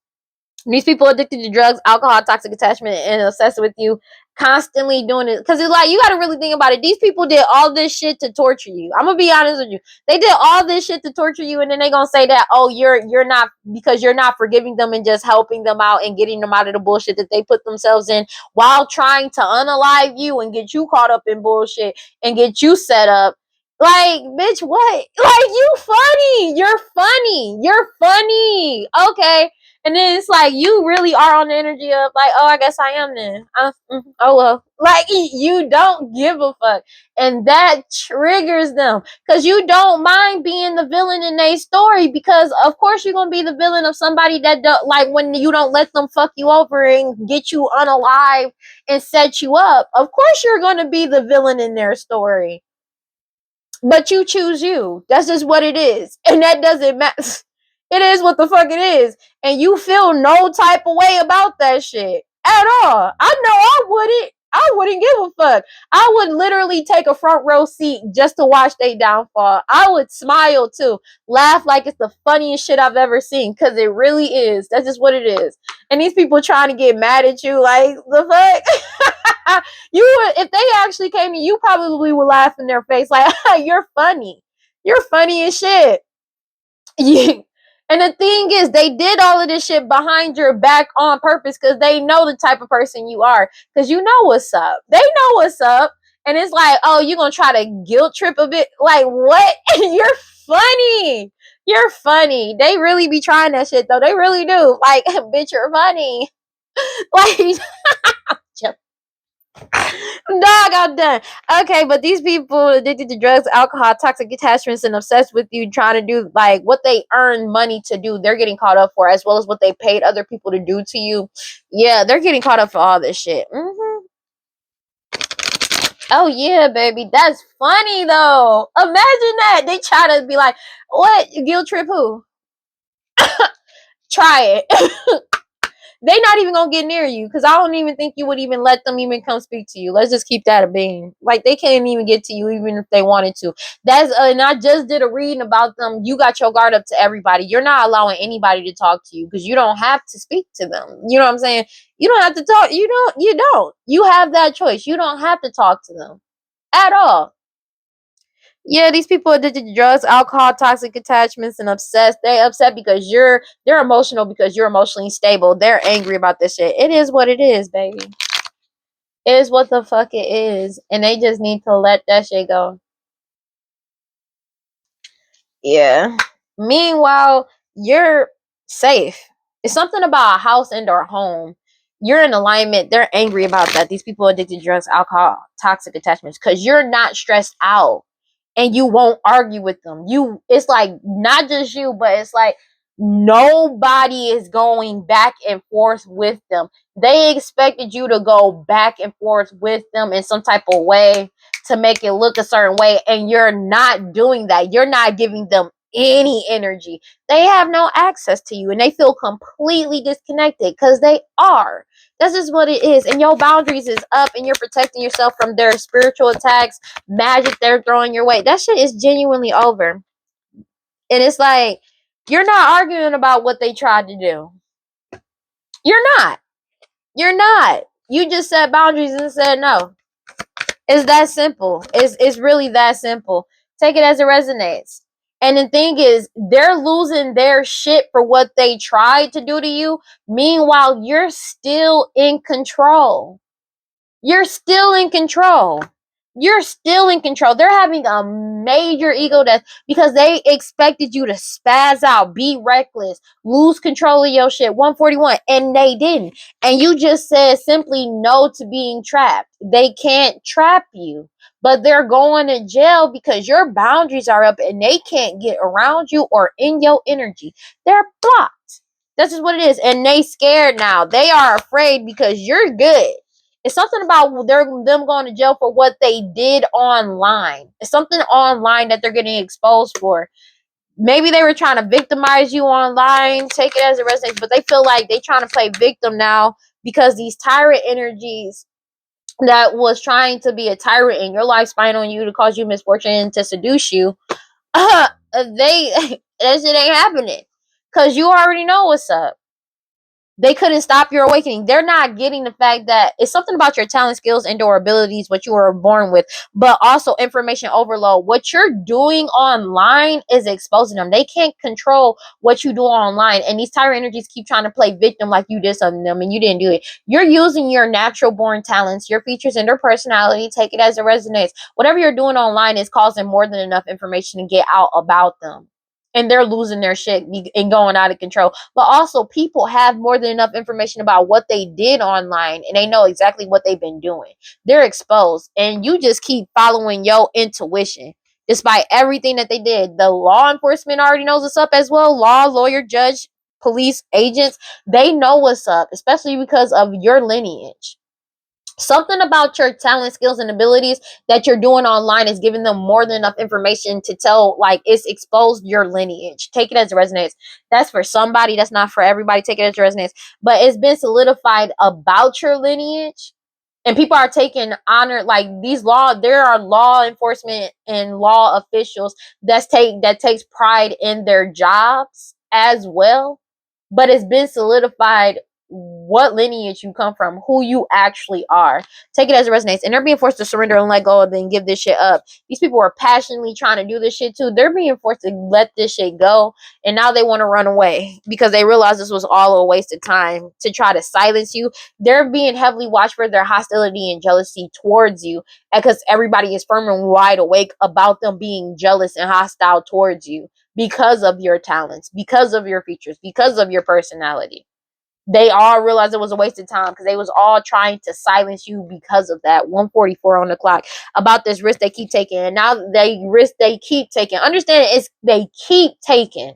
These people addicted to drugs, alcohol, toxic attachment, and obsessed with you, constantly doing it. Because it's like, you got to really think about it. These people did all this shit to torture you. I'm gonna be honest with you. They did all this shit to torture you, and then they gonna say that, oh, you're not, because you're not forgiving them and just helping them out and getting them out of the bullshit that they put themselves in while trying to unalive you and get you caught up in bullshit and get you set up. Like, bitch, what? Like, you funny. You're funny. You're funny. Okay. And then it's like, you really are on the energy of like, oh, I guess I am then. Oh, well. Like, you don't give a fuck. And that triggers them. Because you don't mind being the villain in their story. Because, of course, you're going to be the villain of somebody that, like, when you don't let them fuck you over and get you unalive and set you up. Of course, you're going to be the villain in their story. But you choose you. That's just what it is. And that doesn't matter. It is what the fuck it is. And you feel no type of way about that shit at all. I know I wouldn't. I wouldn't give a fuck. I would literally take a front row seat just to watch they downfall. I would smile too, laugh like it's the funniest shit I've ever seen, because it really is. That's just what it is. And these people trying to get mad at you, like, the fuck? You would, if they actually came to you, probably would laugh in their face, like, you're funny. You're funny as shit. And the thing is, they did all of this shit behind your back on purpose, because they know the type of person you are. Because you know what's up. They know what's up. And it's like, oh, you're going to try to guilt trip a bit? Like, what? You're funny. You're funny. They really be trying that shit, though. They really do. Like, bitch, you're funny. Like, dog, I'm done. Okay, but these people addicted to drugs, alcohol, toxic attachments, and obsessed with you, trying to do like what they earn money to do, they're getting caught up for, as well as what they paid other people to do to you. Yeah, they're getting caught up for all this shit. Oh yeah, baby, that's funny though. Imagine that they try to be like, what, guilt trip who? Try it. They not even gonna get near you, because I don't even think you would even let them even come speak to you. Let's just keep that a being. Like, they can't even get to you even if they wanted to. That's and I just did a reading about them. You got your guard up to everybody. You're not allowing anybody to talk to you, because you don't have to speak to them. You know what I'm saying? You don't have to talk. You have that choice. You don't have to talk to them at all. Yeah, these people are addicted to drugs, alcohol, toxic attachments, and obsessed. They upset because they're emotional, because you're emotionally stable. They're angry about this shit. It is what it is, baby. It is what the fuck it is. And they just need to let that shit go. Yeah. Meanwhile, you're safe. It's something about a house and or home. You're in alignment. They're angry about that. These people are addicted to drugs, alcohol, toxic attachments, because you're not stressed out. And you won't argue with them. It's like not just you, but it's like nobody is going back and forth with them. They expected you to go back and forth with them in some type of way to make it look a certain way, and you're not doing that. You're not giving them any energy. They have no access to you, and they feel completely disconnected, because they are. That's just what it is. And your boundaries is up, and you're protecting yourself from their spiritual attacks, magic they're throwing your way. That shit is genuinely over. And it's like, you're not arguing about what they tried to do. You're not. You're not. You just set boundaries and said no. It's that simple. It's really that simple. Take it as it resonates. And the thing is, they're losing their shit for what they tried to do to you. Meanwhile, you're still in control. You're still in control. You're still in control. They're having a major ego death because they expected you to spaz out, be reckless, lose control of your shit. 141, and they didn't. And you just said simply no to being trapped. They can't trap you, but they're going to jail because your boundaries are up and they can't get around you or in your energy. They're blocked. That's just what it is. And they scared now. They are afraid because you're good. It's something about them going to jail for what they did online. It's something online that they're getting exposed for. Maybe they were trying to victimize you online. Take it as a resonates, but they feel like they're trying to play victim now because these tyrant energies that was trying to be a tyrant in your life, spying on you to cause you misfortune, to seduce you. That shit ain't happening because you already know what's up. They couldn't stop your awakening. They're not getting the fact that it's something about your talent, skills, and or abilities, what you were born with, but also information overload. What you're doing online is exposing them. They can't control what you do online. And these tyrant energies keep trying to play victim like you did something to them and you didn't do it. You're using your natural born talents, your features, and their personality. Take it as it resonates. Whatever you're doing online is causing more than enough information to get out about them. And they're losing their shit and going out of control. But also, people have more than enough information about what they did online, and they know exactly what they've been doing. They're exposed, and you just keep following your intuition. Despite everything that they did, the law enforcement already knows what's up as well. Law, lawyer, judge, police, agents, they know what's up, especially because of your lineage. Something about your talent, skills, and abilities that you're doing online is giving them more than enough information to tell, like, it's exposed your lineage. Take it as it resonates. That's for somebody. That's not for everybody. Take it as it resonates. But it's been solidified about your lineage. And people are taking honor, like there are law enforcement and law officials that takes pride in their jobs as well, but it's been solidified what lineage you come from, who you actually are. Take it as it resonates. And they're being forced to surrender and let go of it and give this shit up. These people are passionately trying to do this shit too. They're being forced to let this shit go. And now they want to run away because they realize this was all a waste of time to try to silence you. They're being heavily watched for their hostility and jealousy towards you because everybody is firm and wide awake about them being jealous and hostile towards you because of your talents, because of your features, because of your personality. They all realized it was a waste of time because they was all trying to silence you because of that. 1:44 on the clock about this risk they keep taking. And now they keep taking. Understand it's they keep taking.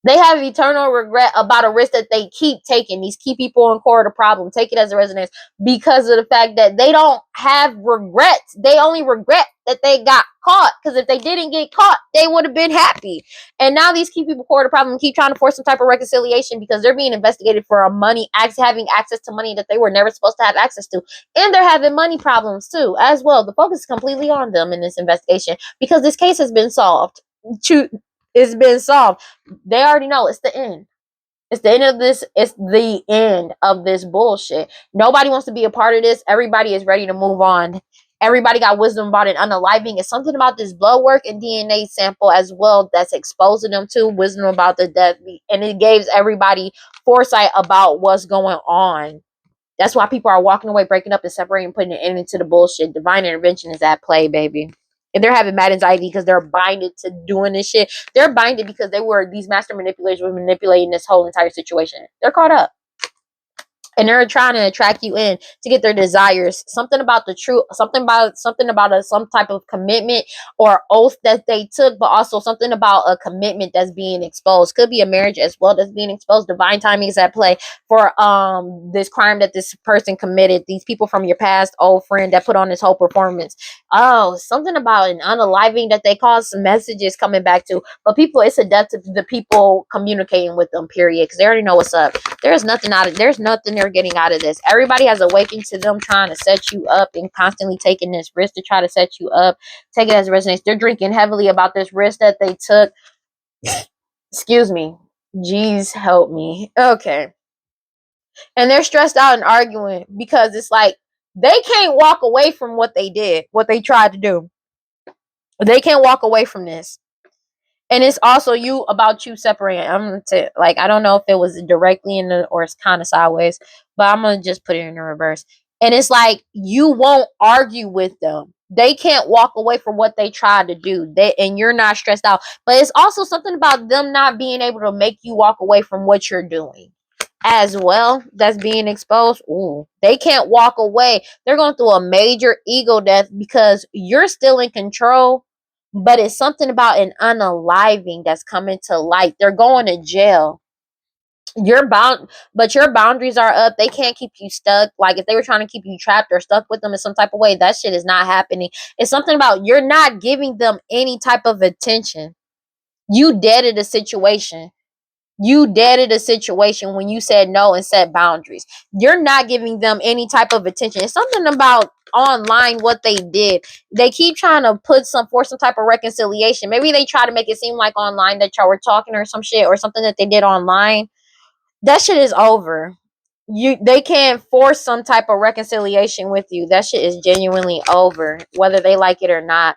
They have eternal regret about a risk that they keep taking. These key people in core of the problem. Take it as a resonance because of the fact that they don't have regrets. They only regret that they got caught. Because if they didn't get caught, they would have been happy. And now these key people core of the problem keep trying to force some type of reconciliation because they're being investigated for having access to money that they were never supposed to have access to. And they're having money problems too, as well. The focus is completely on them in this investigation because this case has been solved. It's been solved. They already know it's the end. It's the end of this. It's the end of this bullshit. Nobody wants to be a part of this. Everybody is ready to move on. Everybody got wisdom about it. Unaliving. It's something about this blood work and DNA sample as well that's exposing them to wisdom about the death. And it gives everybody foresight about what's going on. That's why people are walking away, breaking up and separating, putting an end into the bullshit. Divine intervention is at play, baby. And they're having mad anxiety because they're binded to doing this shit. They're binded because these master manipulators were manipulating this whole entire situation. They're caught up. And they're trying to attract you in to get their desires. Something about the truth, something about some type of commitment or oath that they took, but also something about a commitment that's being exposed. Could be a marriage as well that's being exposed. Divine timing is at play for this crime that this person committed. These people from your past old friend that put on this whole performance. Oh, something about an unaliving that they caused some messages coming back to. But people, it's a death to the people communicating with them, period. Because they already know what's up. There's nothing they're getting out of this. Everybody has awakened to them trying to set you up and constantly taking this risk to try to set you up. Take it as a resonance. They're drinking heavily about this risk that they took. Excuse me. Jeez, help me. Okay. And they're stressed out and arguing because it's like they can't walk away from what they did, what they tried to do. They can't walk away from this. And it's also about you separating. I'm gonna say, like, I don't know if it was directly in the or it's kind of sideways, but I'm gonna just put it in the reverse. And it's like you won't argue with them. They can't walk away from what they tried to do. And you're not stressed out. But it's also something about them not being able to make you walk away from what you're doing as well. That's being exposed. Ooh, they can't walk away. They're going through a major ego death because you're still in control. But it's something about an unaliving that's coming to light. They're going to jail. But your boundaries are up. They can't keep you stuck. Like if they were trying to keep you trapped or stuck with them in some type of way, that shit is not happening. It's something about you're not giving them any type of attention. You deaded a situation. You deaded a situation when you said no and set boundaries. You're not giving them any type of attention. It's something about online what they did. They keep trying to force some type of reconciliation. Maybe they try to make it seem like online that y'all were talking or some shit or something that they did online. That shit is over. They can't force some type of reconciliation with you. That shit is genuinely over, whether they like it or not.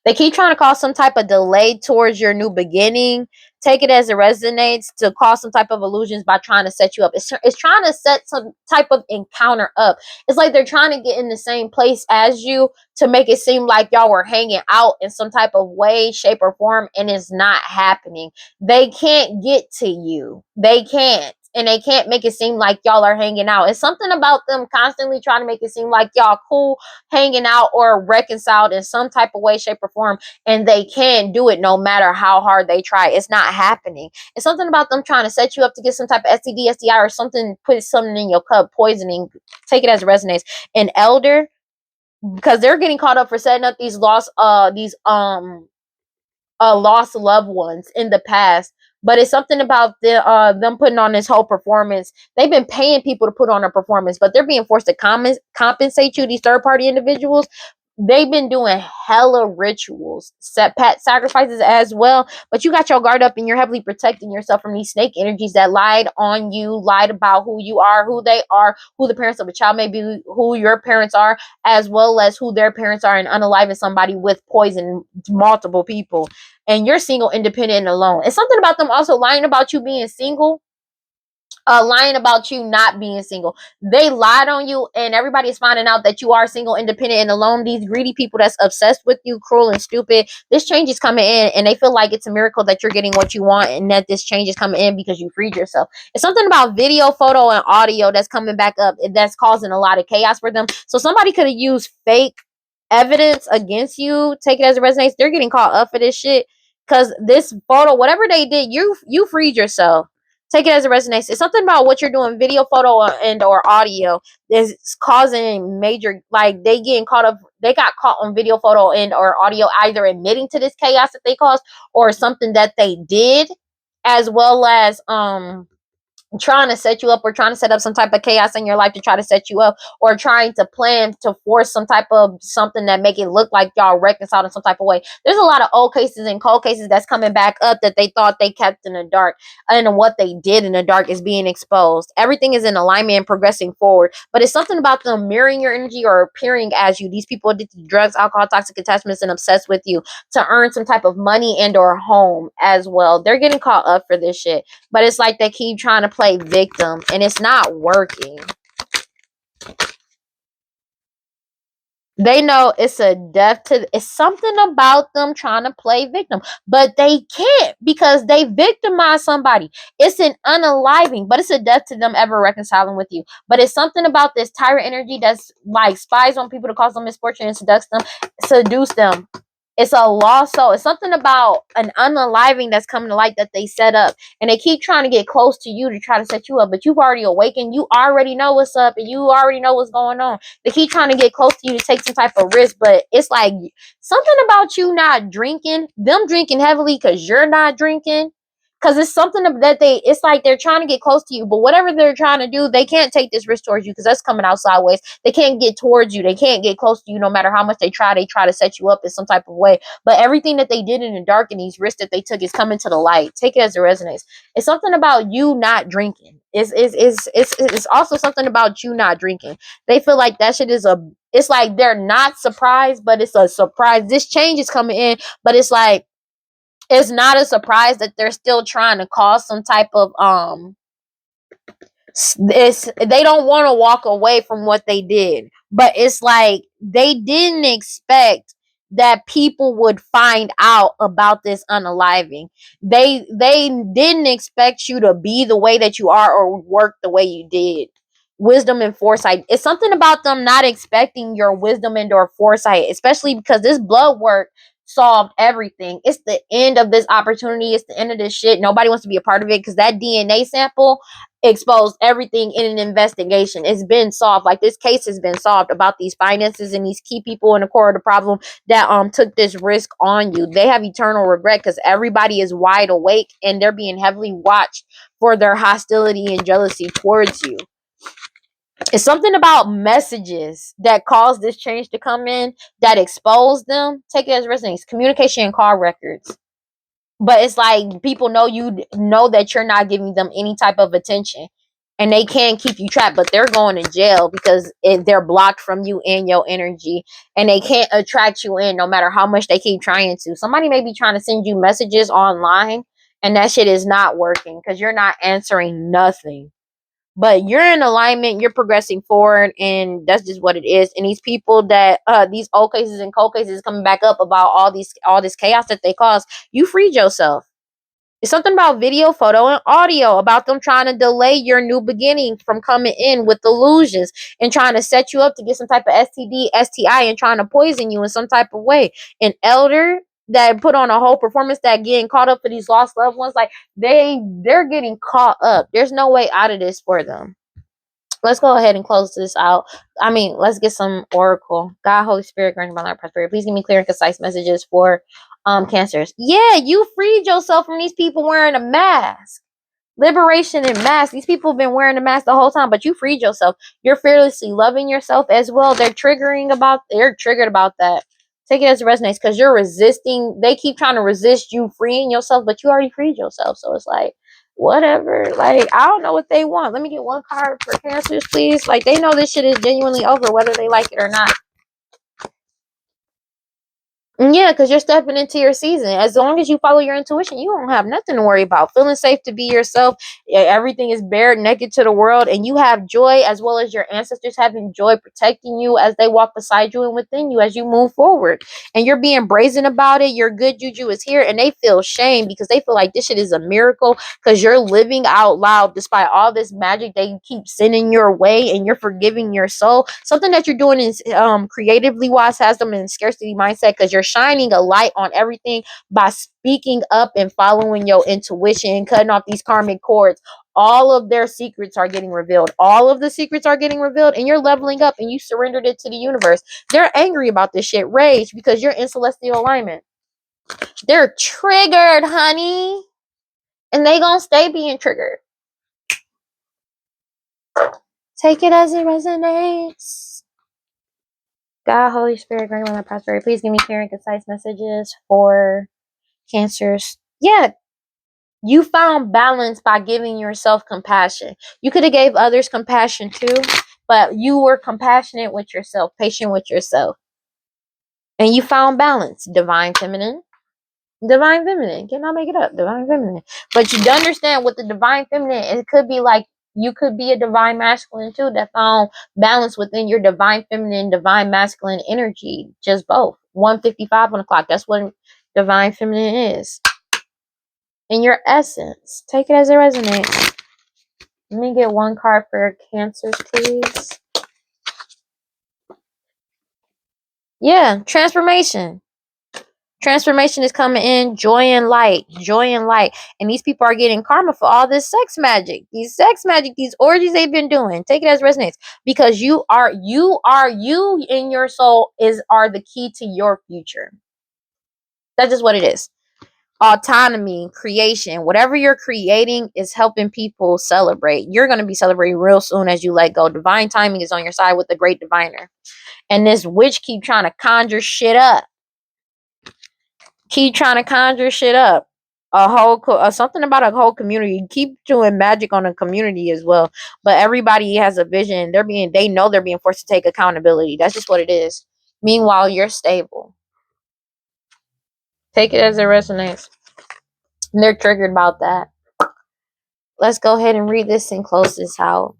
They keep trying to cause some type of delay towards your new beginning. Take it as it resonates to cause some type of illusions by trying to set you up. It's trying to set some type of encounter up. It's like they're trying to get in the same place as you to make it seem like y'all were hanging out in some type of way, shape, or form, and it's not happening. They can't get to you. They can't. And they can't make it seem like y'all are hanging out. It's something about them constantly trying to make it seem like y'all cool, hanging out, or reconciled in some type of way, shape, or form. And they can't do it no matter how hard they try. It's not happening. It's something about them trying to set you up to get some type of STD, STI, or something, put something in your cup, poisoning. Take it as it resonates. An elder, because they're getting caught up for setting up these lost loved ones in the past But it's something about them putting on this whole performance. They've been paying people to put on a performance, but they're being forced to compensate you, these third party individuals. They've been doing hella rituals, set pet sacrifices as well. But you got your guard up and you're heavily protecting yourself from these snake energies that lied on you, lied about who you are, who they are, who the parents of a child may be, who your parents are, as well as who their parents are, and unaliving somebody with poison, multiple people. And you're single, independent, and alone. It's something about them also lying about you being single, lying about you not being single. They lied on you, and everybody's finding out that you are single, independent, and alone. These greedy people that's obsessed with you, cruel and stupid. This change is coming in, and they feel like it's a miracle that you're getting what you want, and that this change is coming in because you freed yourself. It's something about video, photo, and audio that's coming back up, that's causing a lot of chaos for them. So somebody could have used fake evidence against you. Take it as it resonates. They're getting caught up for this shit because this photo, whatever they did, you freed yourself. Take it as it resonates. It's something about what you're doing, video, photo, and or audio, is causing major, like, they getting caught up. They got caught on video, photo, and or audio, either admitting to this chaos that they caused, or something that they did, as well as trying to set you up, or trying to set up some type of chaos in your life to try to set you up, or trying to plan to force some type of something that make it look like y'all reconciled in some type of way. There's a lot of old cases and cold cases that's coming back up that they thought they kept in the dark, and what they did in the dark is being exposed. Everything is in alignment and progressing forward, but it's something about them mirroring your energy or appearing as you. These people addicted to drugs, alcohol, toxic attachments, and obsessed with you to earn some type of money and or home as well. They're getting caught up for this shit, but it's like they keep trying to play victim, and it's not working. They know it's a death to, it's something about them trying to play victim, but they can't because they victimize somebody. It's an unaliving, but it's a death to them ever reconciling with you. But it's something about this tyrant energy that's like spies on people to cause them misfortune and seduce them. It's a lost soul. It's something about an unaliving that's coming to light that they set up. And they keep trying to get close to you to try to set you up. But you've already awakened. You already know what's up. And you already know what's going on. They keep trying to get close to you to take some type of risk. But it's like something about you not drinking. Them drinking heavily because you're not drinking. Because it's something that it's like they're trying to get close to you, but whatever they're trying to do, they can't take this risk towards you because that's coming out sideways. They can't get towards you. They can't get close to you no matter how much they try. They try to set you up in some type of way. But everything that they did in the dark and these risks that they took is coming to the light. Take it as it resonates. It's something about you not drinking. It's also something about you not drinking. They feel like that shit is it's like they're not surprised, but it's a surprise. This change is coming in, but it's like, it's not a surprise that they're still trying to cause some type of they don't want to walk away from what they did, but it's like they didn't expect that people would find out about this unaliving. They didn't expect you to be the way that you are or work the way you did. Wisdom and foresight. It's something about them not expecting your wisdom and or foresight, especially because this blood work solved everything. It's the end of this opportunity. It's the end of this shit. Nobody wants to be a part of it because that DNA sample exposed everything in an investigation. It's been solved. Like, this case has been solved about these finances and these key people in the core of the problem that took this risk on you. They have eternal regret because everybody is wide awake and they're being heavily watched for their hostility and jealousy towards you. It's something about messages that caused this change to come in that exposed them. Take it as resonates. Communication and call records. But it's like people know that you're not giving them any type of attention, and they can't keep you trapped, but they're going to jail because they're blocked from you and your energy, and they can't attract you in no matter how much they keep trying to. Somebody may be trying to send you messages online, and that shit is not working because you're not answering nothing. But you're in alignment, you're progressing forward, and that's just what it is. And these people that these old cases and cold cases coming back up about all this chaos that they caused, you freed yourself. It's something about video, photo, and audio about them trying to delay your new beginning from coming in with illusions and trying to set you up to get some type of STD, STI, and trying to poison you in some type of way. An elder that put on a whole performance that getting caught up for these lost loved ones, like they're getting caught up. There's no way out of this for them. Let's go ahead and close this out. I mean, let's get some oracle. God, Holy Spirit, grant my life prosperity. Please give me clear and concise messages for cancers. Yeah, you freed yourself from these people wearing a mask. Liberation and mask. These people have been wearing a mask the whole time, but you freed yourself. You're fearlessly loving yourself as well. They're triggered about that. Take it as it resonates, because you're resisting. They keep trying to resist you freeing yourself, but you already freed yourself. So it's like, whatever. Like, I don't know what they want. Let me get one card for cancers, please. Like, they know this shit is genuinely over, whether they like it or not. Yeah, because you're stepping into your season. As long as you follow your intuition, you don't have nothing to worry about. Feeling safe to be yourself. Everything is bare naked to the world, and you have joy, as well as your ancestors having joy protecting you as they walk beside you and within you as you move forward. And you're being brazen about it. Your good juju is here, and they feel shame because they feel like this shit is a miracle because you're living out loud despite all this magic they keep sending your way, and you're forgiving your soul. Something that you're doing is creatively wise has them in scarcity mindset, because you're shining a light on everything by speaking up and following your intuition, cutting off these karmic cords. All of their secrets are getting revealed. All of the secrets are getting revealed, and you're leveling up and you surrendered it to the universe. They're angry about this shit, rage, because you're in celestial alignment. They're triggered, honey, and they gonna stay being triggered. Take it as it resonates. God, Holy Spirit, grant me prosperity. Please give me clear and concise messages for cancers. Yeah, you found balance by giving yourself compassion. You could have gave others compassion too, but you were compassionate with yourself, patient with yourself, and you found balance. Divine feminine. Divine feminine. Cannot make it up. Divine feminine. But you understand with the divine feminine, it could be like you could be a divine masculine too that found balance within your divine feminine, divine masculine energy. Just both. 1:55 on the clock. That's what divine feminine is. In your essence. Take it as it resonates. Let me get one card for cancers, please. Yeah, transformation. Transformation is coming in. Joy and light. Joy and light. And these people are getting karma for all this sex magic. These sex magic, these orgies they've been doing. Take it as it resonates. Because you in your soul are the key to your future. That's just what it is. Autonomy, creation, whatever you're creating is helping people celebrate. You're going to be celebrating real soon as you let go. Divine timing is on your side with the great diviner. And this witch keep trying to conjure shit up. Keep trying to conjure shit up. A whole something about a whole community. Keep doing magic on a community as well. But everybody has a vision. They know they're being forced to take accountability. That's just what it is. Meanwhile, you're stable. Take it as it resonates. And they're triggered about that. Let's go ahead and read this and close this out.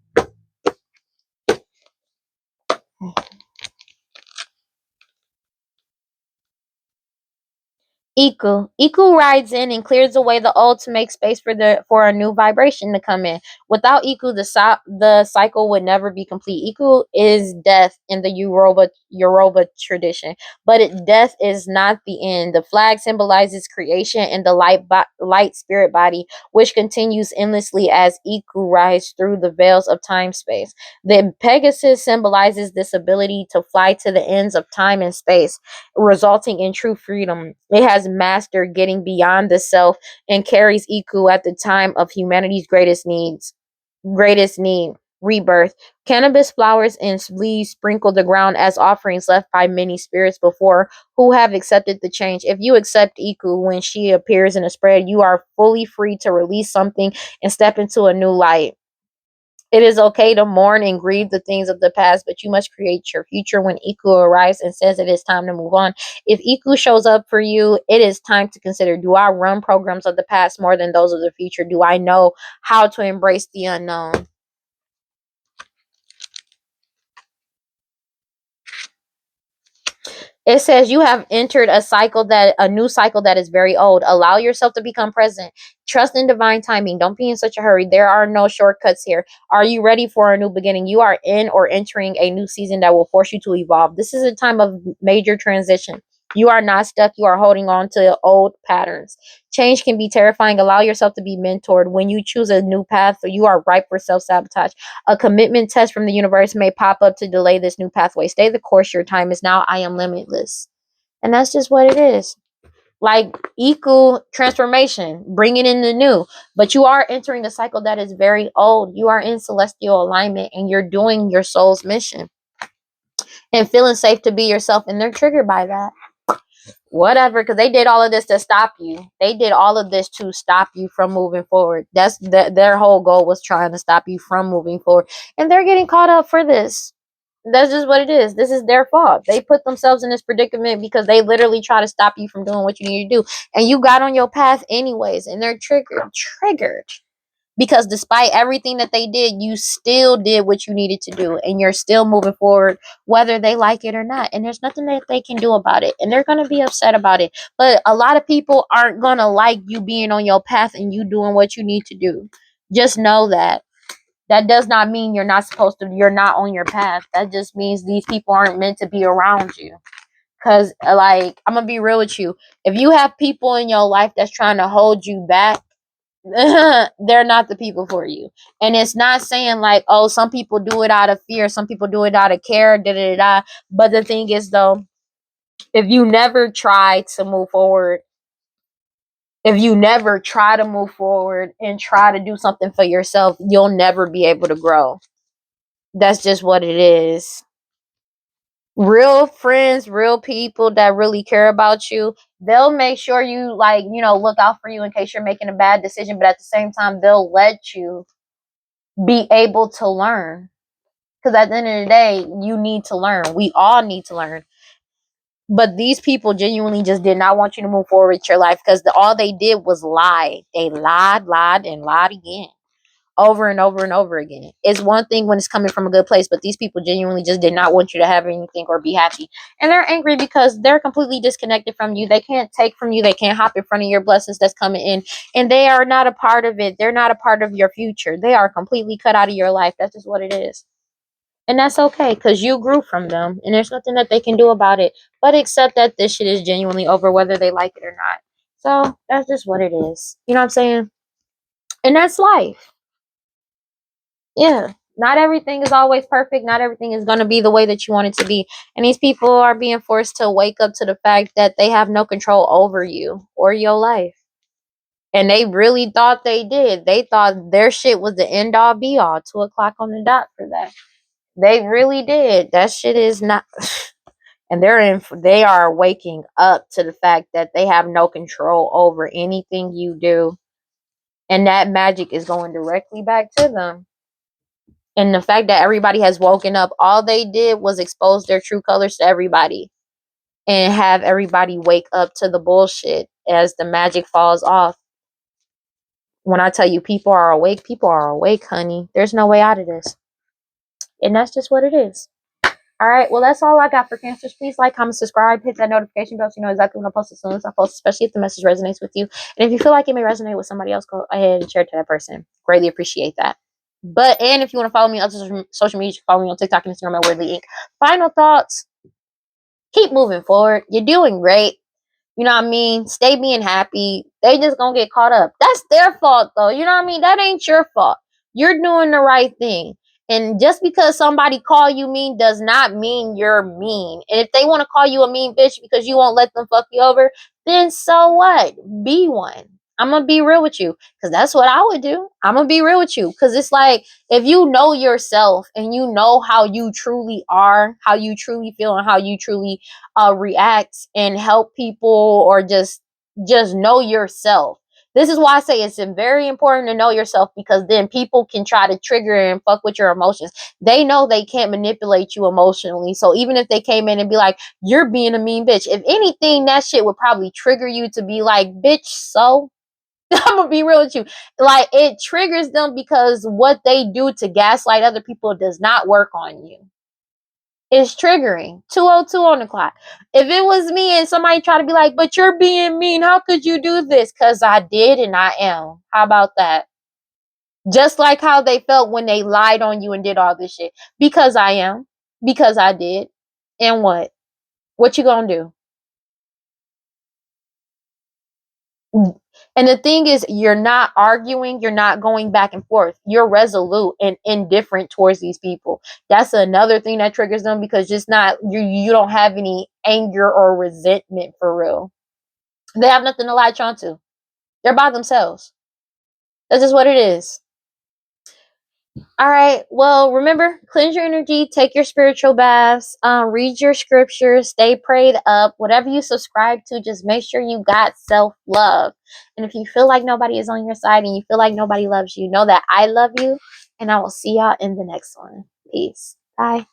Iku rides in and clears away the old to make space for a new vibration to come in. Without Iku, the cycle would never be complete. Iku is death in the Yoruba tradition, but death is not the end. The flag symbolizes creation and the light spirit body, which continues endlessly as Iku rides through the veils of time space. The Pegasus symbolizes this ability to fly to the ends of time and space, resulting in true freedom. It has mastered getting beyond the self and carries Iku at the time of humanity's greatest need, rebirth. Cannabis flowers and leaves sprinkle the ground as offerings left by many spirits before who have accepted the change. If you accept Iku when she appears in a spread, you are fully free to release something and step into a new light. It is okay to mourn and grieve the things of the past, but you must create your future. When Iku arrives and says it is time to move on, if Iku shows up for you, it is time to consider, do I run programs of the past more than those of the future? Do I know how to embrace the unknown? It says you have entered a new cycle that is very old. Allow yourself to become present. Trust in divine timing. Don't be in such a hurry. There are no shortcuts here. Are you ready for a new beginning? You are in or entering a new season that will force you to evolve. This is a time of major transition. You are not stuck. You are holding on to old patterns. Change can be terrifying. Allow yourself to be mentored. When you choose a new path, you are ripe for self-sabotage. A commitment test from the universe may pop up to delay this new pathway. Stay the course. Your time is now. I am limitless. And that's just what it is. Like equal transformation, bringing in the new. But you are entering a cycle that is very old. You are in celestial alignment and you're doing your soul's mission and feeling safe to be yourself. And they're triggered by that. Whatever, because they did all of this to stop you. They did all of this to stop you from moving forward. That's their whole goal, was trying to stop you from moving forward. And they're getting caught up for this. That's just what it is. This is their fault. They put themselves in this predicament because they literally try to stop you from doing what you need to do. And you got on your path anyways. And they're triggered. Because despite everything that they did, you still did what you needed to do. And you're still moving forward, whether they like it or not. And there's nothing that they can do about it. And they're going to be upset about it. But a lot of people aren't going to like you being on your path and you doing what you need to do. Just know that. That does not mean you're not on your path. That just means these people aren't meant to be around you. Because, like, I'm going to be real with you. If you have people in your life that's trying to hold you back, they're not the people for you. And it's not saying like, oh, some people do it out of fear, some people do it out of care, da da da. But the thing is, though, if you never try to move forward, if you never try to move forward and try to do something for yourself, you'll never be able to grow. That's just what it is. Real friends, real people that really care about you, they'll make sure you, like, look out for you in case you're making a bad decision. But at the same time, they'll let you be able to learn. Because at the end of the day, you need to learn. We all need to learn. But these people genuinely just did not want you to move forward with your life, because all they did was lie. They lied, and lied again. Over and over and over again. It's one thing when it's coming from a good place, but these people genuinely just did not want you to have anything or be happy. And they're angry because they're completely disconnected from you. They can't take from you. They can't hop in front of your blessings that's coming in. And they are not a part of it. They're not a part of your future. They are completely cut out of your life. That's just what it is. And that's okay, because you grew from them. And there's nothing that they can do about it. But accept that this shit is genuinely over, whether they like it or not. So that's just what it is. You know what I'm saying? And that's life. Yeah, not everything is always perfect. Not everything is going to be the way that you want it to be. And these people are being forced to wake up to the fact that they have no control over you or your life. And they really thought they did. They thought their shit was the end all be all. 2:00 on the dot for that. They really did. That shit is not. And they are waking up to the fact that they have no control over anything you do. And that magic is going directly back to them. And the fact that everybody has woken up, all they did was expose their true colors to everybody and have everybody wake up to the bullshit as the magic falls off. When I tell you people are awake, honey. There's no way out of this. And that's just what it is. All right, well, that's all I got for Cancers. Please like, comment, subscribe, hit that notification bell so you know exactly when I post as soon as I post, especially if the message resonates with you. And if you feel like it may resonate with somebody else, go ahead and share it to that person. Greatly appreciate that. And if you want to follow me on other social media, you can follow me on TikTok and Instagram at WeirdLee Inc. Final thoughts. Keep moving forward. You're doing great. You know what I mean? Stay being happy. They just gonna get caught up. That's their fault, though. You know what I mean? That ain't your fault. You're doing the right thing. And just because somebody call you mean does not mean you're mean. And if they want to call you a mean bitch because you won't let them fuck you over, then so what? Be one. I'm going to be real with you, because that's what I would do. I'm going to be real with you, because it's like, if you know yourself and you know how you truly are, how you truly feel, and how you truly react and help people, or just know yourself. This is why I say it's very important to know yourself, because then people can try to trigger and fuck with your emotions. They know they can't manipulate you emotionally. So even if they came in and be like, you're being a mean bitch, if anything, that shit would probably trigger you to be like, bitch, so I'm gonna be real with you. Like, it triggers them because what they do to gaslight other people does not work on you. It's triggering. 2:02 on the clock. If it was me and somebody tried to be like, but you're being mean, how could you do this? Because I did and I am. How about that? Just like how they felt when they lied on you and did all this shit. Because I am. Because I did. And what? What you gonna do? And the thing is, you're not arguing, you're not going back and forth. You're resolute and indifferent towards these people. That's another thing that triggers them, because just not you don't have any anger or resentment for real. They have nothing to latch onto. They're by themselves. That's just what it is. All right. Well, remember, cleanse your energy, take your spiritual baths, read your scriptures, stay prayed up. Whatever you subscribe to, just make sure you got self-love. And if you feel like nobody is on your side and you feel like nobody loves you, know that I love you. And I will see y'all in the next one. Peace. Bye.